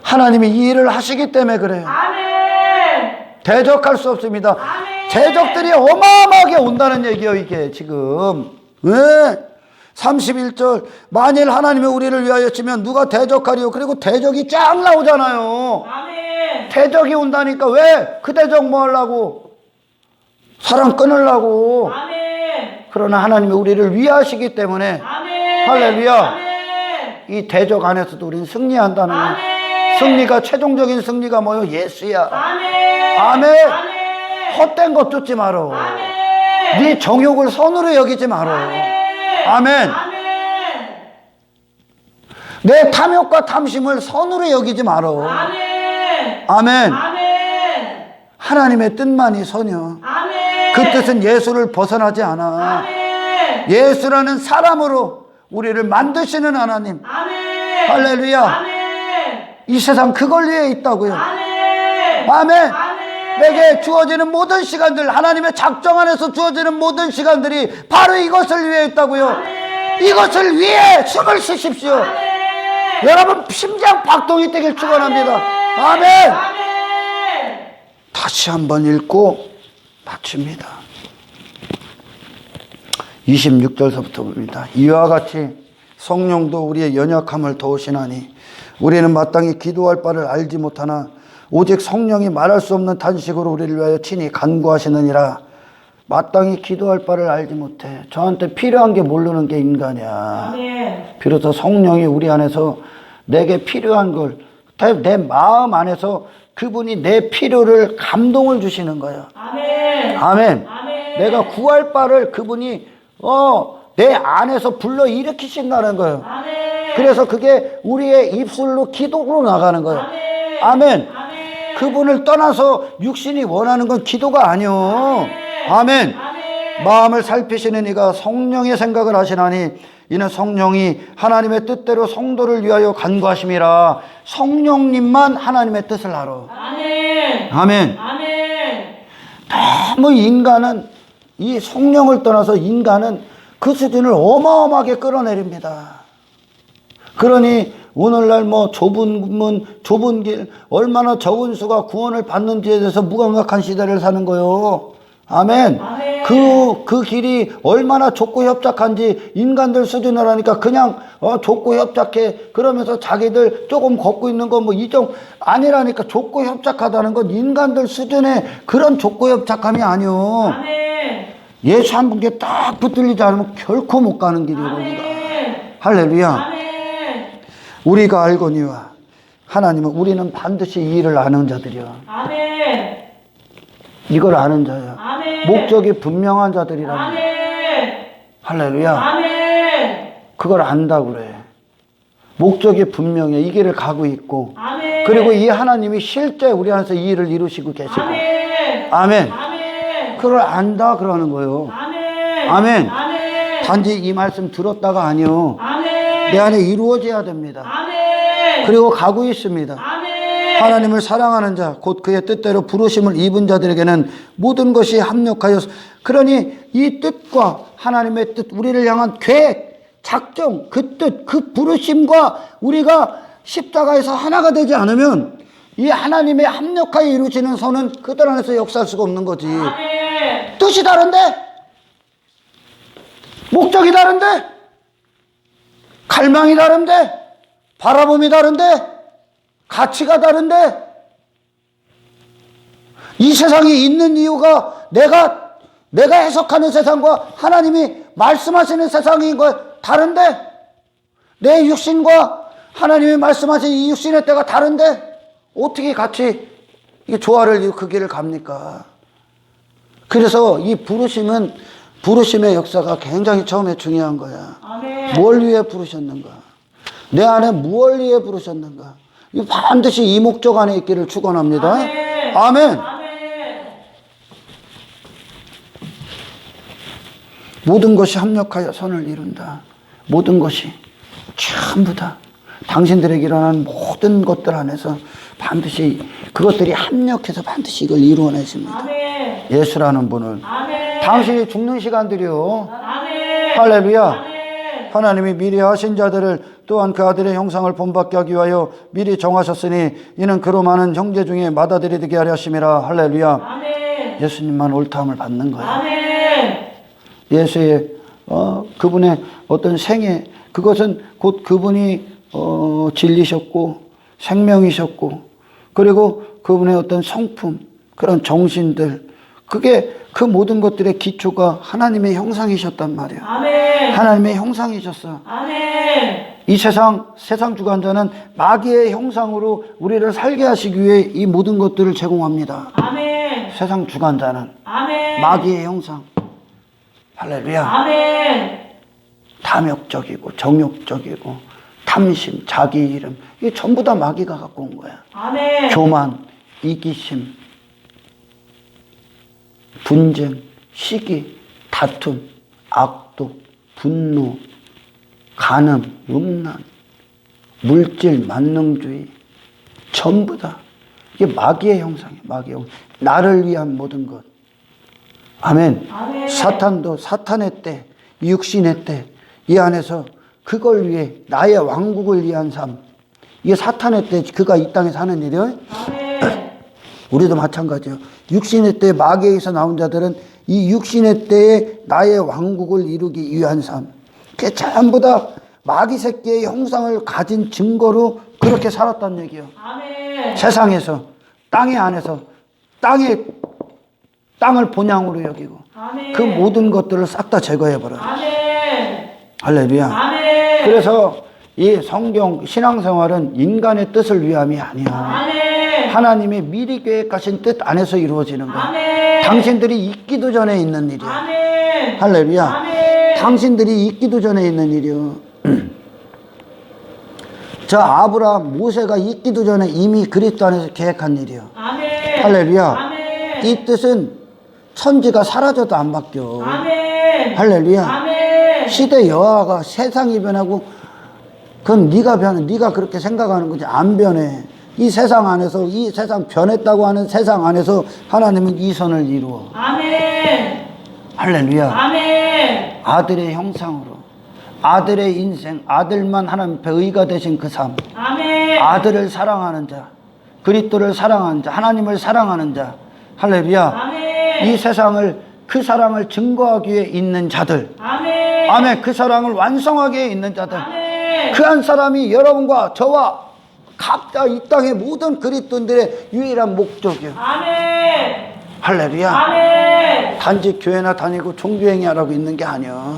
하나님이 이 일을 하시기 때문에 그래요. 아멘. 대적할 수 없습니다. 아멘. 대적들이 어마어마하게 온다는 얘기예요, 이게 지금. 왜? 31절, 만일 하나님이 우리를 위하여 치면 누가 대적하리요? 그리고 대적이 쫙 나오잖아요. 아멘. 대적이 온다니까. 왜? 그 대적 뭐 하려고? 사람 끊으려고. 아멘. 그러나 하나님이 우리를 위하시기 때문에 아멘. 할렐루야. 아멘. 이 대적 안에서도 우리는 승리한다는 거예요. 아멘. 승리가, 최종적인 승리가 뭐요? 예수야. 아멘. 아멘. 아멘. 헛된 것 쫓지 마라. 아멘. 네 정욕을 선으로 여기지 마라. 아멘. 아멘. 내 탐욕과 탐심을 선으로 여기지 마라. 아멘. 아멘. 아멘. 하나님의 뜻만이 선이요. 아멘. 그 뜻은 예수를 벗어나지 않아. 아멘. 예수라는 사람으로 우리를 만드시는 하나님. 아멘. 할렐루야. 아멘. 이 세상 그걸 위해 있다고요. 아멘. 아멘. 아멘. 내게 주어지는 모든 시간들, 하나님의 작정 안에서 주어지는 모든 시간들이 바로 이것을 위해 있다고요. 아멘. 이것을 위해 숨을 쉬십시오. 아멘. 여러분 심장 박동이 되길 축원합니다. 아멘. 아멘. 다시 한번 읽고 마칩니다. 26절서부터 봅니다. 이와 같이 성령도 우리의 연약함을 도우시나니 우리는 마땅히 기도할 바를 알지 못하나 오직 성령이 말할 수 없는 탄식으로 우리를 위하여 친히 간구하시느니라. 마땅히 기도할 바를 알지 못해. 저한테 필요한 게 모르는 게 인간이야. 아멘. 비로소 성령이 우리 안에서 내게 필요한 걸, 내 마음 안에서 그분이 내 필요를 감동을 주시는 거예요. 아멘. 아멘. 아멘. 내가 구할 바를 그분이 내 안에서 불러 일으키신다는 거예요. 아멘. 그래서 그게 우리의 입술로 기도로 나가는 거예요. 아멘. 아멘. 아멘. 그분을 떠나서 육신이 원하는 건 기도가 아니요. 아멘. 아멘. 마음을 살피시는 이가 성령의 생각을 하시나니 이는 성령이 하나님의 뜻대로 성도를 위하여 간구하심이라. 성령님만 하나님의 뜻을 알아. 아멘. 아멘. 아멘. 너무 인간은 이 성령을 떠나서 인간은 그 수준을 어마어마하게 끌어내립니다. 그러니 오늘날 뭐 좁은 문, 좁은 길, 얼마나 적은 수가 구원을 받는지에 대해서 무감각한 시대를 사는 거요. 아멘. 아멘. 그 길이 얼마나 좁고 협착한지 인간들 수준으로 하니까 그냥 좁고 협착해 그러면서 자기들 조금 걷고 있는 건 뭐 이정 아니라니까. 좁고 협착하다는 건 인간들 수준의 그런 좁고 협착함이 아니요. 아멘. 예수 한 분께 딱 붙들리지 않으면 결코 못 가는 길이고. 아멘. 할렐루야. 아멘. 우리가 알거니와 하나님은 우리는 반드시 이 일을 아는 자들이야. 아멘. 이걸 아는 자야. 아멘. 목적이 분명한 자들이라. 아멘. 할렐루야. 아멘. 그걸 안다고 그래. 목적이 분명해. 이 길을 가고 있고. 아멘. 그리고 이 하나님이 실제 우리 안에서 이 일을 이루시고 계시고. 아멘. 아멘. 아멘. 그걸 안다 그러는 거예요. 아멘. 아멘. 아멘. 단지 이 말씀 들었다가 아니요. 아멘. 내 안에 이루어져야 됩니다. 아멘. 그리고 가고 있습니다. 아멘. 하나님을 사랑하는 자, 곧 그의 뜻대로 부르심을 입은 자들에게는 모든 것이 합력하여. 그러니 이 뜻과 하나님의 뜻, 우리를 향한 계획, 작정, 그 뜻, 그 부르심과 우리가 십자가에서 하나가 되지 않으면 이 하나님의 합력하여 이루어지는 선은 그들 안에서 역사할 수가 없는 거지. 아멘. 뜻이 다른데? 목적이 다른데? 갈망이 다른데? 바라봄이 다른데? 가치가 다른데? 이 세상이 있는 이유가 내가 해석하는 세상과 하나님이 말씀하시는 세상인 거 다른데? 내 육신과 하나님이 말씀하신 이 육신의 때가 다른데? 어떻게 같이 이게 조화를 그 길을 갑니까? 그래서 이 부르심의 역사가 굉장히 처음에 중요한 거야. 아멘. 뭘 위해 부르셨는가? 내 안에 무엇을 위해 부르셨는가? 이 반드시 이 목적 안에 있기를 축원합니다. 아멘. 아멘. 아멘. 모든 것이 합력하여 선을 이룬다. 모든 것이 전부 다 당신들에게 일어난 모든 것들 안에서 반드시 그것들이 합력해서 반드시 이걸 이루어내십니다. 아멘. 예수라는 분을 아멘. 당신이 죽는 시간들이요. 아멘. 할렐루야. 아멘. 하나님이 미리 하신 자들을 또한 그 아들의 형상을 본받게 하기 위하여 미리 정하셨으니 이는 그로 많은 형제 중에 맏아들이 되게 하려 하심이라. 할렐루야. 아멘. 예수님만 옳다함을 받는 거예요. 아멘. 예수의 그분의 어떤 생애, 그것은 곧 그분이 진리셨고 생명이셨고 그리고 그분의 어떤 성품, 그런 정신들, 그게 그 모든 것들의 기초가 하나님의 형상이셨단 말이에요. 아멘. 하나님의 형상이셨어. 아멘. 이 세상 주관자는 마귀의 형상으로 우리를 살게 하시기 위해 이 모든 것들을 제공합니다. 아멘. 세상 주관자는 아멘. 마귀의 형상. 할렐루야. 아멘. 탐욕적이고 정욕적이고 탐심, 자기 이름, 이게 전부 다 마귀가 갖고 온 거야. 아멘. 교만, 이기심, 분쟁, 시기, 다툼, 악독, 분노, 간음, 음란, 물질, 만능주의, 전부 다 이게 마귀의 형상이에요. 마귀의 형상. 나를 위한 모든 것. 아멘. 아멘. 사탄도 사탄의 때, 육신의 때, 이 안에서 그걸 위해 나의 왕국을 위한 삶. 이게 사탄의 때 그가 이 땅에 사는 일이에요. 아멘. 우리도 마찬가지예요. 육신의 때에 마귀에서 나온 자들은 이 육신의 때에 나의 왕국을 이루기 위한 삶. 그게 전부 다 마귀 새끼의 형상을 가진 증거로 그렇게 살았다는 얘기예요. 아멘. 세상에서, 땅의 안에서, 땅을 본향으로 여기고 아멘. 그 모든 것들을 싹 다 제거해버려요. 아멘. 할렐루야. 아멘. 그래서 이 성경 신앙생활은 인간의 뜻을 위함이 아니야. 아멘. 하나님의 미리 계획하신 뜻 안에서 이루어지는 거야. 아멘. 당신들이 있기도 전에 있는 일이야. 아멘. 할렐루야. 아멘. 당신들이 있기도 전에 있는 일이요. 저 아브라함, 모세가 있기도 전에 이미 그리스도 안에서 계획한 일이요. 아멘. 할렐루야. 아멘. 이 뜻은 천지가 사라져도 안 바뀌어. 아멘. 할렐루야. 아멘. 시대 여하가 세상이 변하고 그건 네가 변해. 네가 그렇게 생각하는 거지. 안 변해. 이 세상 안에서, 이 세상 변했다고 하는 세상 안에서 하나님은 이 선을 이루어. 아멘. 할렐루야. 아멘. 아들의 형상으로, 아들의 인생, 아들만 하나님 앞에 의가 되신 그 삶, 아멘. 아들을 사랑하는 자, 그리스도를 사랑하는 자, 하나님을 사랑하는 자, 할렐루야. 아멘. 이 세상을, 그 사랑을 증거하기 위해 있는 자들, 아멘. 아멘. 그 사랑을 완성하기 위해 있는 자들, 아멘. 그 한 사람이 여러분과 저와 각자 이 땅의 모든 그리스도인들의 유일한 목적이요. 아멘. 할렐루야. 아멘. 단지 교회나 다니고 종교행위 하라고 있는 게 아니야.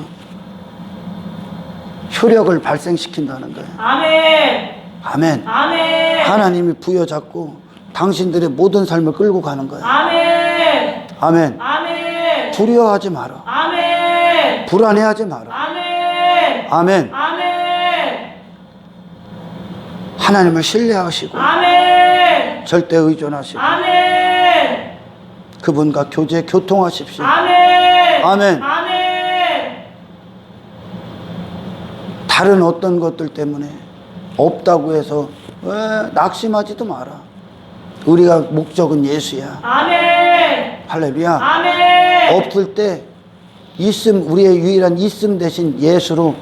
효력을 발생시킨다는 거예요. 아멘. 아멘. 아멘. 하나님이 부여잡고 당신들의 모든 삶을 끌고 가는 거예요. 아멘. 아멘. 아멘. 두려워하지 마라. 아멘. 불안해하지 마라. 아멘. 아멘. 아멘. 하나님을 신뢰하시고 아멘. 절대 의존하시고 아멘. 그분과 교통하십시오. 아멘. 아멘. 아멘. 다른 어떤 것들 때문에 없다고 해서 낙심하지도 마라. 우리가 목적은 예수야. 아멘. 할렐루야. 아멘. 없을 때 있음, 우리의 유일한 있음 대신 예수로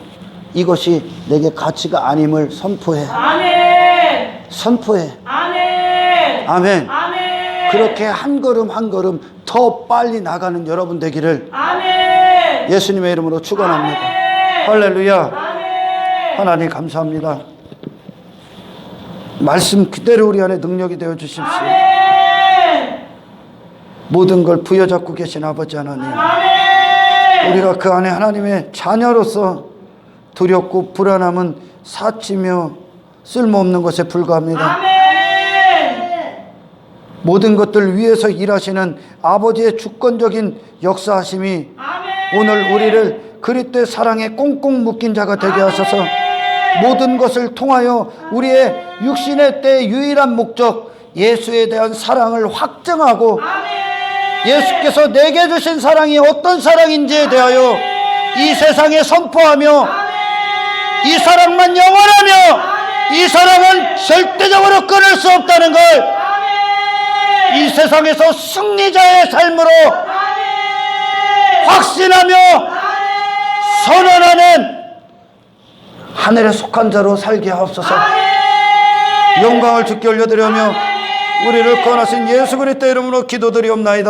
이것이 내게 가치가 아님을 선포해. 아멘. 선포해. 아멘. 아멘. 아멘. 그렇게 한 걸음 한 걸음 더 빨리 나가는 여러분 되기를 아멘. 예수님의 이름으로 축원합니다. 아멘. 할렐루야. 아멘. 하나님 감사합니다. 말씀 그대로 우리 안에 능력이 되어 주십시오. 아멘. 모든 걸 부여잡고 계신 아버지 하나님, 아멘. 우리가 그 안에 하나님의 자녀로서 두렵고 불안함은 사치며 쓸모없는 것에 불과합니다. 아멘. 모든 것들 위해서 일하시는 아버지의 주권적인 역사하심이 아멘. 오늘 우리를 그리스도의 사랑에 꽁꽁 묶인 자가 되게 하셔서 모든 것을 통하여 우리의 육신의 때의 유일한 목적 예수에 대한 사랑을 확증하고 예수께서 내게 주신 사랑이 어떤 사랑인지에 대하여 이 세상에 선포하며 이 사랑만 영원하며 이 사랑은 절대적으로 끊을 수 없다는 걸 이 세상에서 승리자의 삶으로 확신하며 선언하는 하늘에 속한 자로 살게 하옵소서. 영광을 주께 올려드리며 우리를 구원하신 예수 그리스도의 이름으로 기도드리옵나이다.